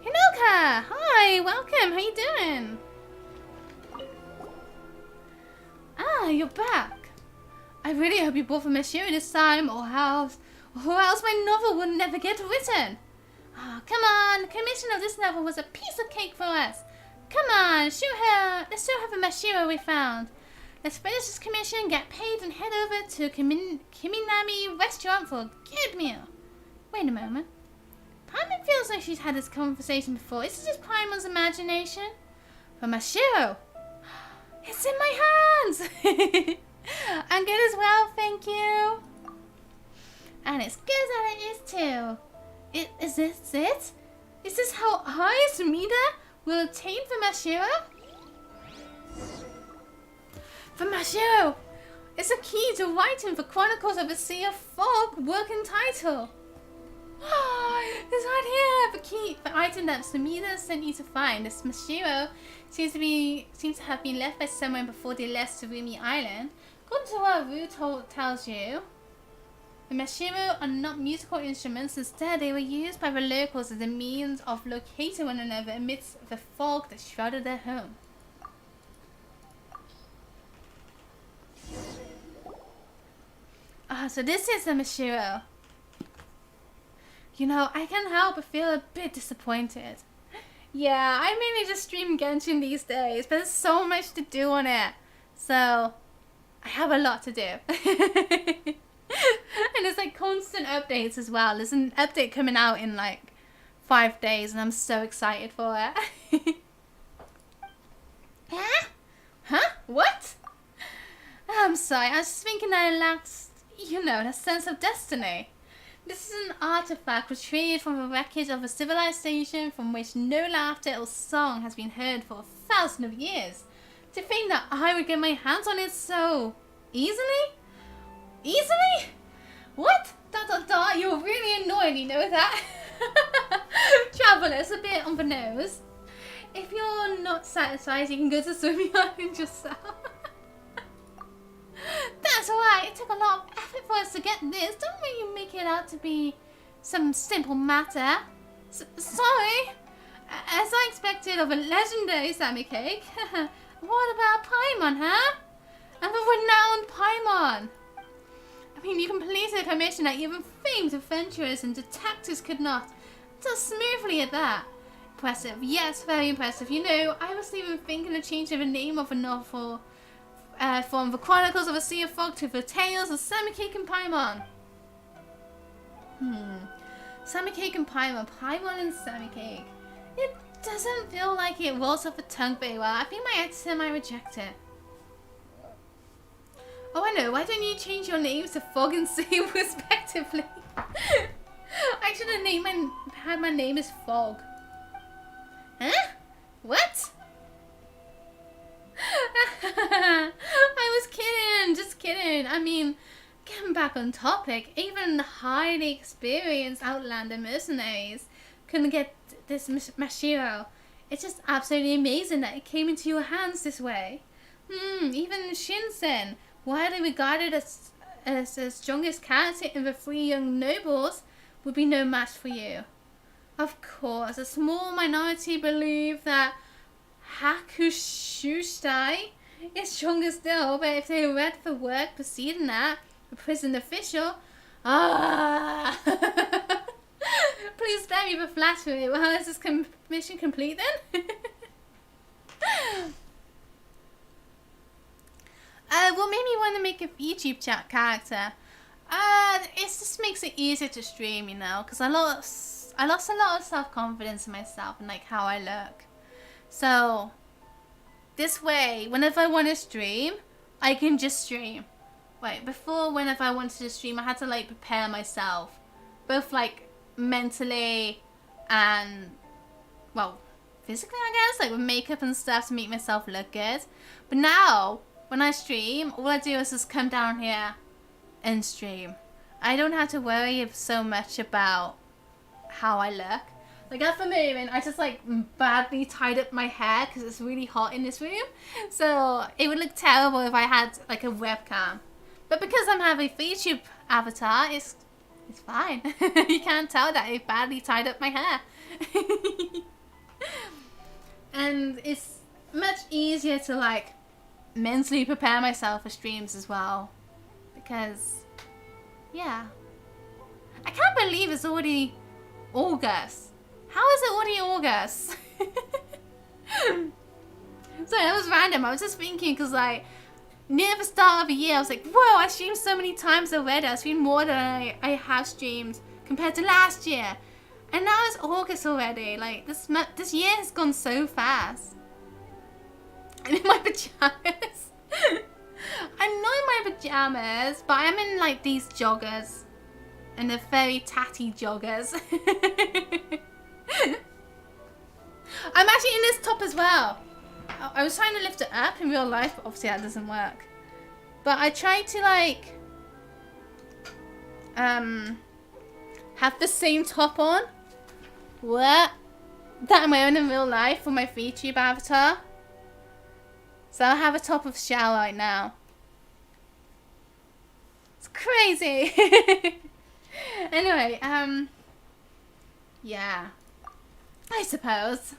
Hinoka! Hi, welcome. How you doing? Ah, you're back. I really hope you brought for Mashiro this time, or else my novel would never get written. Ah, come on. The commission of this novel was a piece of cake for us. Come on, let's show her the Mashiro we found. Let's finish this commission, get paid, and head over to Kiminami restaurant for a good meal. Wait a moment. Paimon feels like she's had this conversation before. Is this just Paimon's imagination? For Mashiro. It's in my hands! I'm good as well, thank you. And it's good that it is too. Is this it? Is this how high Sumida will obtain for Mashiro? For Mashiro! It's a key to writing for Chronicles of a Sea of Fog working title. It's right here, the key, the item that Sumida sent you to find. This Mashiro seems to have been left by someone before they left Tsurumi Island. According to what Ru tells you, the Mashiro are not musical instruments. Instead, they were used by the locals as a means of locating one another amidst the fog that shrouded their home. So this is the Mashiro. You know, I can't help but feel a bit disappointed. Yeah, I mainly just stream Genshin these days, but there's so much to do on it. So, I have a lot to do. And there's like constant updates as well. There's an update coming out in like 5 days and I'm so excited for it. Huh? Huh? What? I'm sorry, I was just thinking that it lacks, you know, that sense of destiny. This is an artifact retrieved from the wreckage of a civilization from which no laughter or song has been heard for 1,000 of years. To think that I would get my hands on it so easily? Easily? What? ... You're really annoying, you know that? Travelers, a bit on the nose. If you're not satisfied, you can go to Tsurumi Island yourself. That's alright, it took a lot of effort for us to get this. Don't really make it out to be some simple matter. Sorry. As I expected of a legendary SammiiCake. What about Paimon, huh? And the renowned Paimon. I mean, you completed a commission that even famed adventurers and detectives could not. So smoothly at that. Impressive. Yes, very impressive. You know, I was even thinking of changing the name of a novel from the Chronicles of a Sea of Fog to the Tales of SammiiCake and Paimon. SammiiCake and Paimon. Paimon and SammiiCake. It doesn't feel like it rolls off the tongue very well. I think my editor might reject it. Oh, I know. Why don't you change your names to Fog and Sea respectively? I should have had my name as Fog. Huh? What? I was kidding, just kidding. I mean, getting back on topic, even highly experienced Outlander mercenaries couldn't get this Mashiro. It's just absolutely amazing that it came into your hands this way. Even Shinsen, widely regarded as the strongest character in the 3 young nobles, would be no match for you. Of course, a small minority believe that Hakushustai is stronger still, but if they read the work preceding that, the prison official, please spare me the flattery. Well, is this mission complete then? What made me want to make a YouTube chat character? It just makes it easier to stream, you know, because I lost a lot of self-confidence in myself and like how I look. So this way, whenever I want to stream, I can just stream. Right, before whenever I wanted to stream, I had to like prepare myself, both like mentally and, well, physically I guess, like with makeup and stuff to make myself look good. But now, when I stream, all I do is just come down here and stream. I don't have to worry so much about how I look. Like at the moment, I just like badly tied up my hair because it's really hot in this room. So it would look terrible if I had like a webcam. But because I'm having a YouTube avatar, it's fine. You can't tell that I badly tied up my hair. And it's much easier to like mentally prepare myself for streams as well. Because, yeah. I can't believe it's already August. How is it already August? Sorry, that was random. I was just thinking because like near the start of the year, I was like, whoa, I streamed so many times already. I streamed more than I have streamed compared to last year. And now it's August already. Like this year has gone so fast. I'm in my pajamas. I'm not in my pajamas, but I'm in like these joggers. and they're very tatty joggers. I'm actually in this top as well. I was trying to lift it up in real life, but obviously that doesn't work. But I tried to like have the same top on. What? That am I on in real life for my VTube avatar. So I have a top of shell right now. It's crazy. Anyway, yeah. I suppose.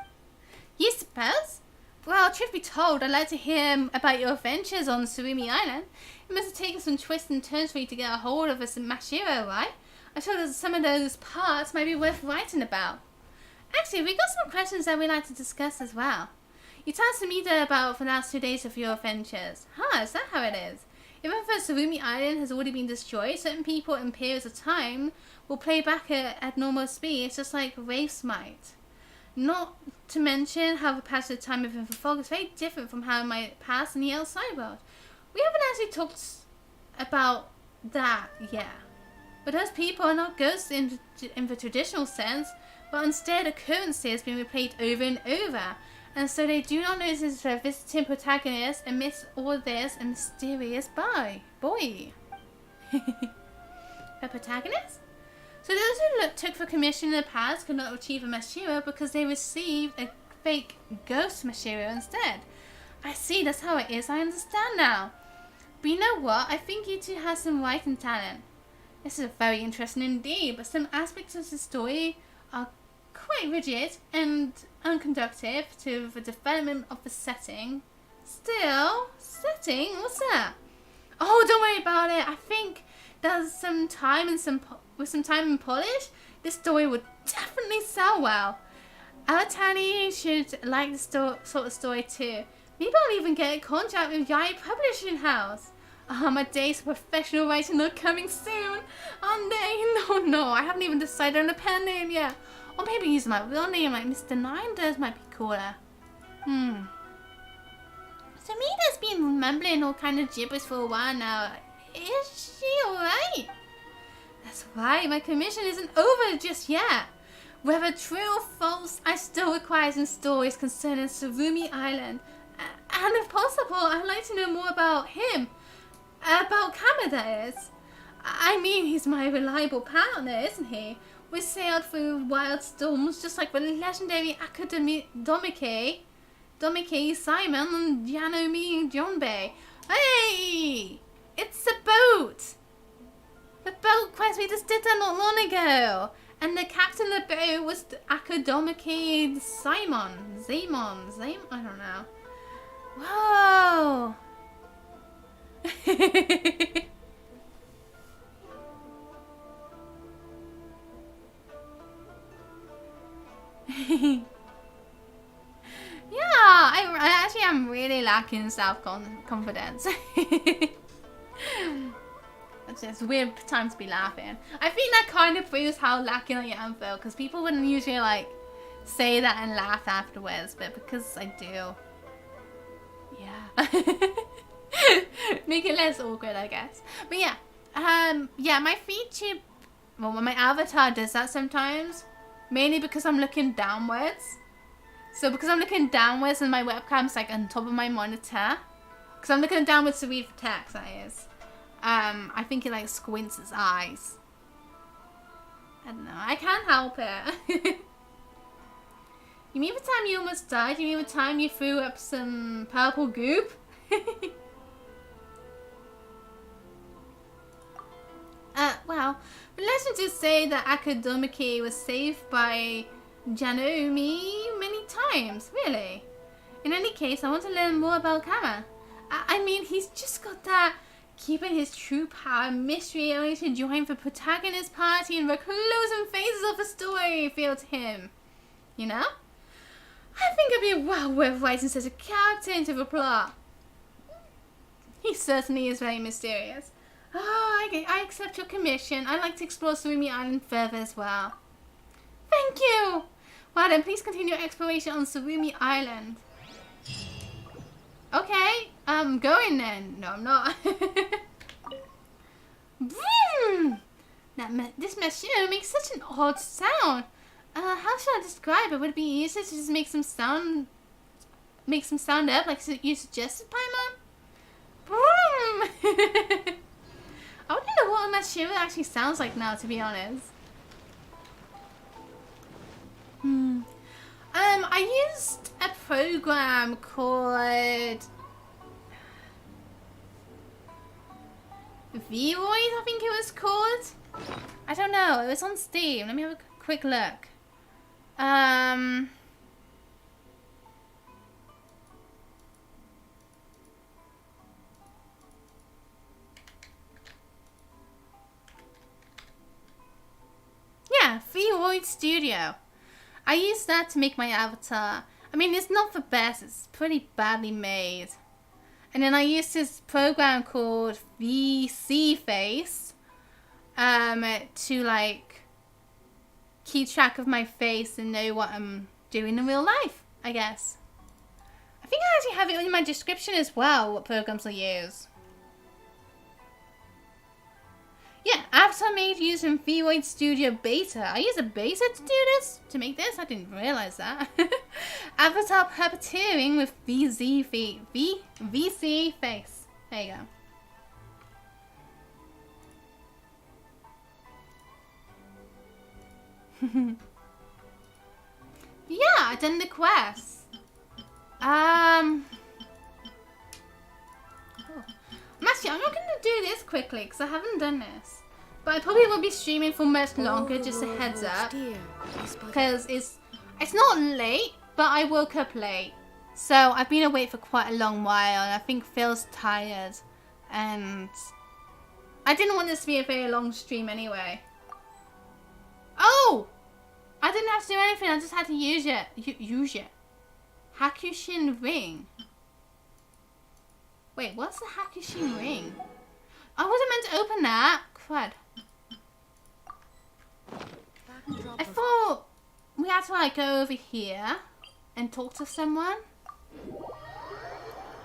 You suppose? Well, truth be told, I'd like to hear about your adventures on Tsurumi Island. It must have taken some twists and turns for you to get a hold of this Mashiro, right? I thought that some of those parts might be worth writing about. Actually, we got some questions that we'd like to discuss as well. You told Samita about the last 2 days of your adventures. Huh, is that how it is? Even though Tsurumi Island has already been destroyed, certain people in periods of time will play back at normal speed, just like wraiths might. Not to mention how the passage of time within the fog is very different from how it might pass in the outside world. We haven't actually talked about that yet. But those people are not ghosts in the traditional sense, but instead occurrences being replayed over and over. And so they do not notice their visiting protagonist amidst all this a mysterious boy. A protagonist? So those who took the commission in the past could not achieve a Mashiro because they received a fake ghost Mashiro instead. I see, that's how it is, I understand now. But you know what, I think you two have some writing talent. This is very interesting indeed, but some aspects of the story are quite rigid and unconductive to the development of the setting. Still, setting? What's that? Oh, don't worry about it. I think there's some time and with some time and polish, this story would definitely sell well. Alatani should like this sort of story too. Maybe I'll even get a contract with Yai Publishing House. My days of professional writing are coming soon. Oh no, I haven't even decided on a pen name yet. Or maybe use my real name like Mr. Niners might be cooler. Samita's been mumbling all kind of gibberish for a while now. Is she alright? That's right, my commission isn't over just yet. Whether true or false, I still require some stories concerning Tsurumi Island. And if possible, I'd like to know more about him. About Kama, that is. I mean, he's my reliable partner, isn't he? We sailed through wild storms just like the legendary Domike, Simon, and Yanomi Jonbei. Hey! It's a boat! The boat quest we just did that not long ago. And the captain of the boat was Akadomike Simon. I don't know. Whoa! Yeah, I actually am really lacking self-confidence. It's just a weird time to be laughing. I think that kind of proves how lacking I am though, because people wouldn't usually like say that and laugh afterwards, but because I do, yeah. Make it less awkward, I guess. But yeah, yeah, my feature, well, my avatar does that sometimes, mainly because I'm looking downwards. So because I'm looking downwards and my webcam's like on top of my monitor, because I'm looking downwards to read the text, that is. I think it like squints its eyes. I don't know, I can't help it. You mean the time you almost died? You mean the time you threw up some purple goop? Well, the legend does say that Akadomiki was saved by Janomi many times, really. In any case, I want to learn more about Kama. I mean, he's just got that keeping his true power mystery only to join the protagonist party in the closing phases of the story feel to him. You know? I think it'd be well worth writing such a character into the plot. He certainly is very mysterious. Oh, I accept your commission. I'd like to explore Tsurumi Island further as well. Thank you! Well then, please continue your exploration on Tsurumi Island. Okay, I'm going then. No, I'm not. Vroom! This machine makes such an odd sound. How should I describe it? Would it be easier to just make some sound up like you suggested, Paimon? I don't know what a machine actually sounds like now, to be honest. I used a program called VRoid, I think it was called. I don't know. It was on Steam. Let me have a quick look. Yeah, VRoid Studio. I used that to make my avatar. I mean, it's not the best. It's pretty badly made. And then I used this program called VSeeFace to like keep track of my face and know what I'm doing in real life, I guess. I think I actually have it in my description as well, what programs I use. Yeah, avatar made using VRoid Studio Beta. I used a beta to do this, to make this. I didn't realize that. Avatar puppeteering with VSeeFace. There you go. Yeah, I done the quest. I'm not going to do this quickly because I haven't done this. But I probably won't be streaming for much longer, just a heads up. Because it's not late, but I woke up late. So I've been awake for quite a long while and I think Phil's tired. And I didn't want this to be a very long stream anyway. Oh! I didn't have to do anything, I just had to use it. Use it. Hakushin ring. Wait, what's the Hakushin ring? I wasn't meant to open that. Crud. I thought we had to like go over here and talk to someone.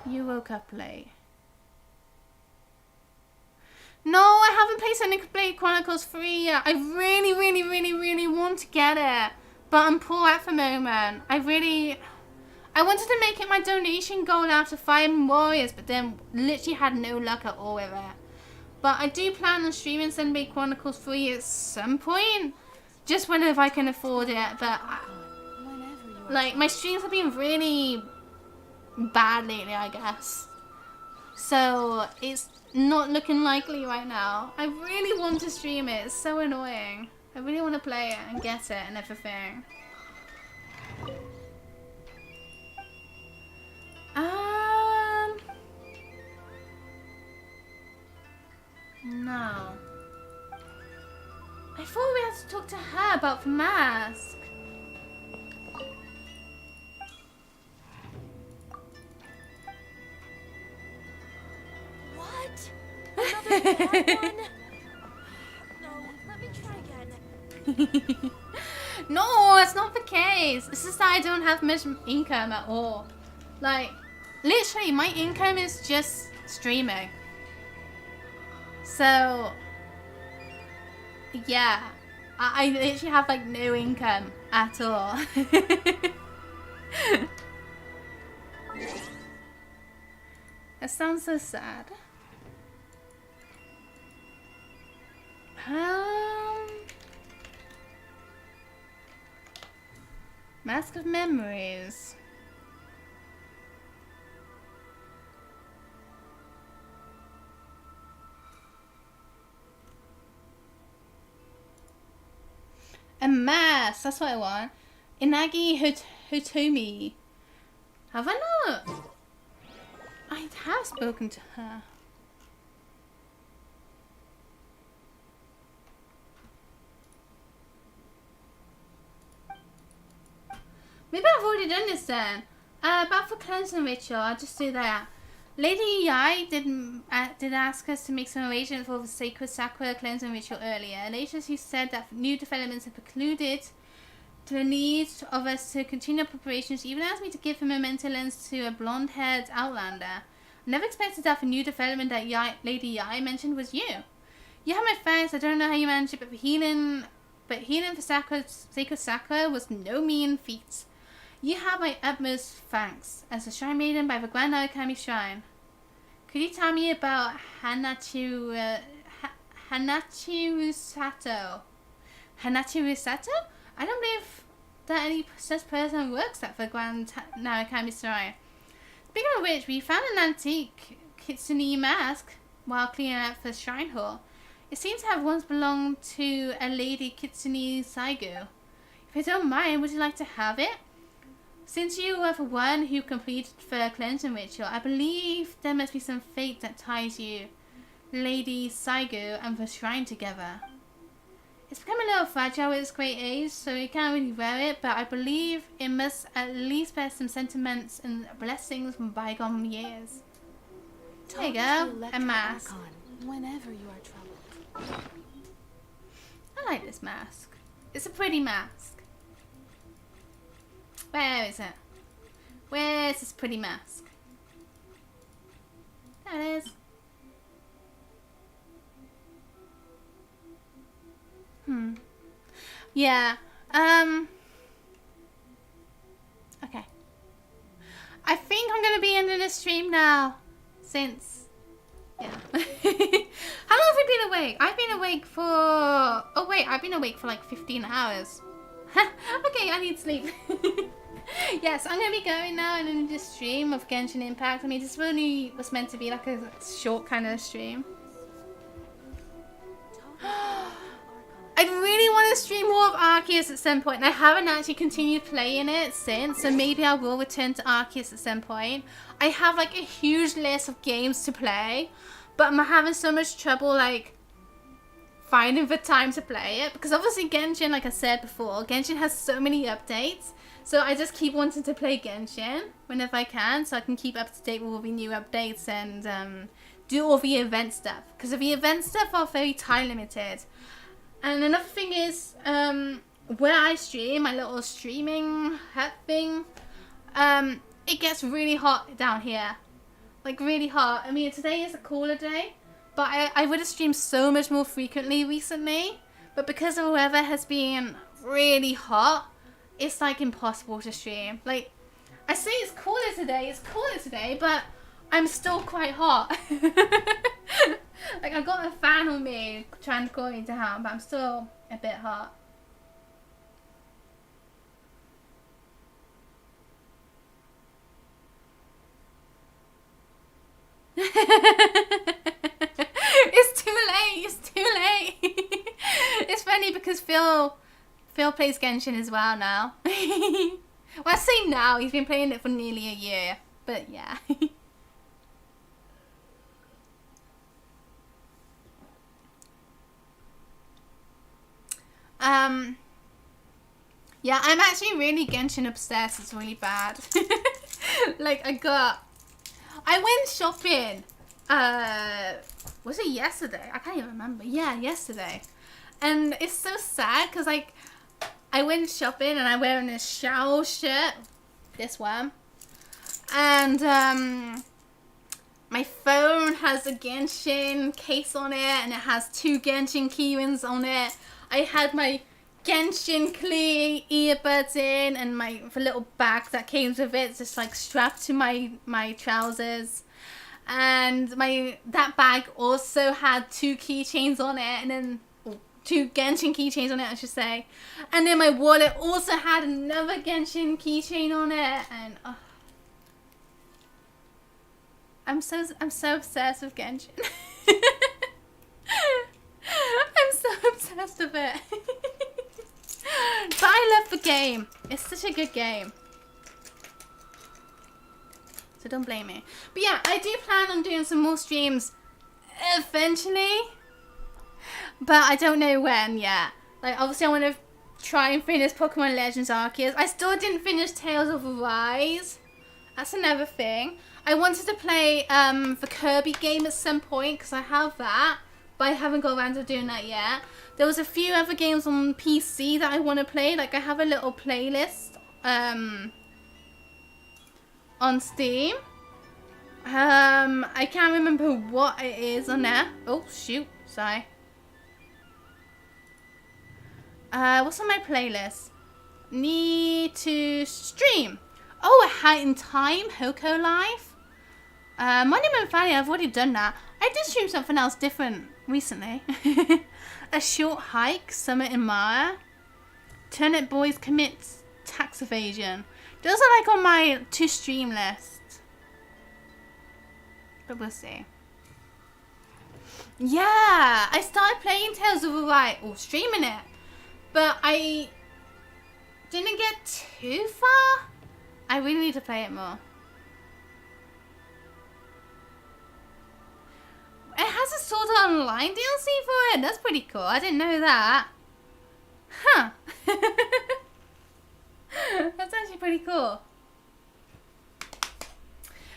You woke up late. No, I haven't played Xenoblade Blade Chronicles 3 yet. I really want to get it. But I'm poor at the moment. I wanted to make it my donation goal after Fire Warriors, but then literally had no luck at all with it. But I do plan on streaming Xenoblade Chronicles 3 at some point. Just whenever I can afford it. But, like, my streams have been really bad lately, I guess. So, it's not looking likely right now. I really want to stream it. It's so annoying. I really want to play it and get it and everything. No. I thought we had to talk to her about the mask. What? Another bad one? No, let me try again. No, it's not the case. It's just that I don't have much income at all. Like, literally, my income is just streaming. So, yeah, I literally have like no income at all. That sounds so sad. Mask of Memories. A mask, that's what I want. Inagi Hotomi. Have I not? I have spoken to her. Maybe I've already done this then. About the cleansing ritual, I'll just do that. Lady Yai did ask us to make some arrangements for the Sacred Sakura cleansing ritual earlier. Later she said that new developments have precluded the need of us to continue preparations. She even asked me to give a memento lens to a blonde-haired outlander. I never expected that the new development that Lady Yai mentioned was you. You have my thanks. I don't know how you managed it, but healing for Sacred Sakura was no mean feat. You have my utmost thanks. As a shrine maiden by the Grand Akami Shrine. Could you tell me about Hanachiru Sato? Hanachiru Sato? I don't believe that any such person works at the Grand Narakami Shrine. Speaking of which, we found an antique kitsune mask while cleaning out the shrine hall. It seems to have once belonged to a lady kitsune Saigu. If you don't mind, would you like to have it? Since you were the one who completed the cleansing ritual, I believe there must be some fate that ties you, Lady Saigu, and the shrine together. It's become a little fragile at its great age, so you can't really wear it, but I believe it must at least bear some sentiments and blessings from bygone years. There you go, a mask. Whenever you are troubled. I like this mask. It's a pretty mask. Where is it? Where is this pretty mask? There it is. Yeah. Okay. I think I'm gonna be ending the stream now. Since, yeah. How long have we been awake? I've been awake for, oh wait, I've been awake for like 15 hours. Okay, I need sleep. Yes, I'm gonna be going now and in this stream of Genshin Impact. I mean, this really was meant to be like a short kind of stream. I really want to stream more of Arceus at some point, and I haven't actually continued playing it since, so maybe I will return to Arceus at some point. I have like a huge list of games to play, but I'm having so much trouble like finding the time to play it, because obviously Genshin, like I said before, Genshin has so many updates, so I just keep wanting to play Genshin whenever I can, so I can keep up to date with all the new updates and do all the event stuff, because the event stuff are very time limited. And another thing is, where I stream, my little streaming hut thing, it gets really hot down here. Like, really hot. I mean, today is a cooler day, but I would have streamed so much more frequently recently. But because the weather has been really hot, it's, like, impossible to stream. Like, I say it's cooler today, but I'm still quite hot. Like, I've got a fan on me trying to cool me down, but I'm still a bit hot. It's too late. It's funny because Phil plays Genshin as well now. Well, I say now, he's been playing it for nearly a year, but yeah. Yeah, I'm actually really Genshin obsessed. It's really bad. Like, I went shopping, was it yesterday? I can't even remember. Yeah, yesterday. And it's so sad, because, like, I went shopping and I'm wearing this Shao shirt, this one. And, my phone has a Genshin case on it, and it has 2 Genshin keyrings on it. I had my Genshin clear earbuds in, and the little bag that came with it just like strapped to my trousers. And that bag also had 2 keychains on it, and then 2 Genshin keychains on it, I should say. And then my wallet also had another Genshin keychain on it, and I'm so obsessed with Genshin. I'm so obsessed with it. But I love the game. It's such a good game. So don't blame me. But yeah, I do plan on doing some more streams eventually. But I don't know when yet. Like, obviously I want to try and finish Pokemon Legends Arceus. I still didn't finish Tales of Arise. That's another thing. I wanted to play the Kirby game at some point, because I have that. But I haven't got around to doing that yet. There was a few other games on PC that I want to play. Like, I have a little playlist on Steam. I can't remember what it is on there. Oh, shoot. Sorry. What's on my playlist? Need to stream. Oh, a Height in Time, Hoko Life. Monument Valley, I've already done that. I did stream something else different recently. A Short Hike, Summit in Mara. Turnip Boys Commits Tax Evasion. Those are like on my to stream list. But we'll see. Yeah, I started playing Tales of Arise, or streaming it. But I didn't get too far. I really need to play it more. It has a Sword Art Online DLC for it. That's pretty cool. I didn't know that. Huh. That's actually pretty cool.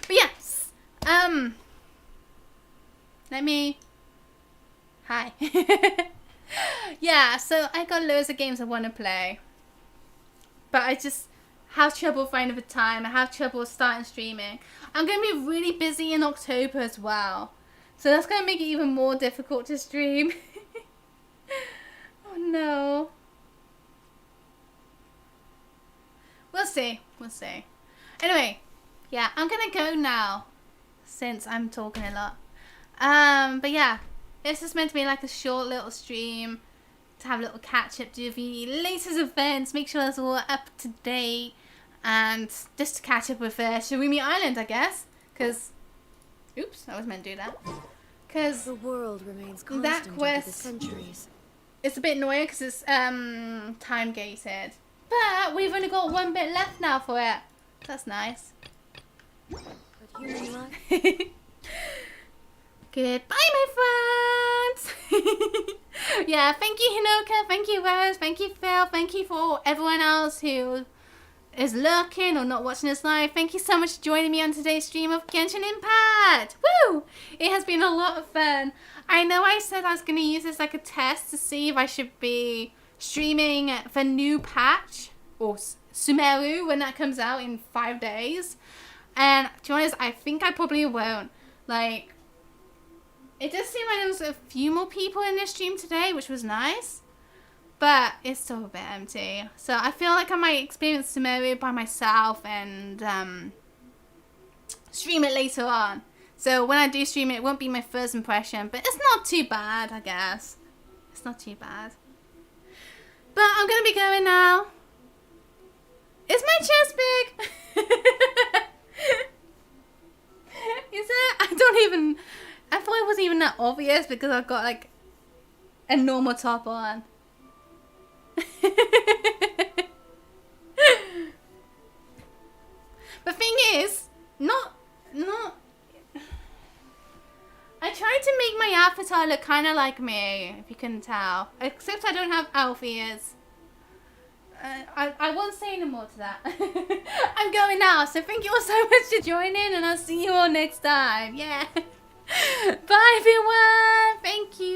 But yes. Let me... Hi. Yeah, so I got loads of games I want to play. But I just have trouble finding the time. I have trouble starting streaming. I'm going to be really busy in October as well. So that's going to make it even more difficult to stream. Oh no. We'll see. We'll see. Anyway, yeah, I'm going to go now. Since I'm talking a lot. But yeah, this is meant to be like a short little stream. To have a little catch up, do the latest events, make sure that's all up to date. And just to catch up with Tsurumi Island, I guess. Because, oops, I was meant to do that. Because The world remains constant that over the quest, centuries. it's a bit annoying because it's time gated. But we've only got one bit left now for it. That's nice. But human life Goodbye, my friends. Yeah, thank you, Hinoka. Thank you, Rose. Thank you, Phil. Thank you for everyone else who is lurking or not watching this live. Thank you so much for joining me on today's stream of Genshin Impact. Woo! It has been a lot of fun. I know I said I was going to use this like a test to see if I should be streaming the new patch or Sumeru when that comes out in 5 days. And to be honest, I think I probably won't. Like, it does seem like there was a few more people in this stream today, which was nice. But it's still a bit empty. So I feel like I might experience Sumeru by myself and stream it later on. So when I do stream it, it won't be my first impression. But it's not too bad, I guess. It's not too bad. But I'm going to be going now. Is my chest big? Is it? I don't even... I thought it wasn't even that obvious because I've got like a normal top on. The thing is, not. I tried to make my avatar look kind of like me, if you can tell. Except I don't have elf ears. I won't say any more to that. I'm going now, so thank you all so much for joining, and I'll see you all next time. Yeah. Bye, everyone. Thank you.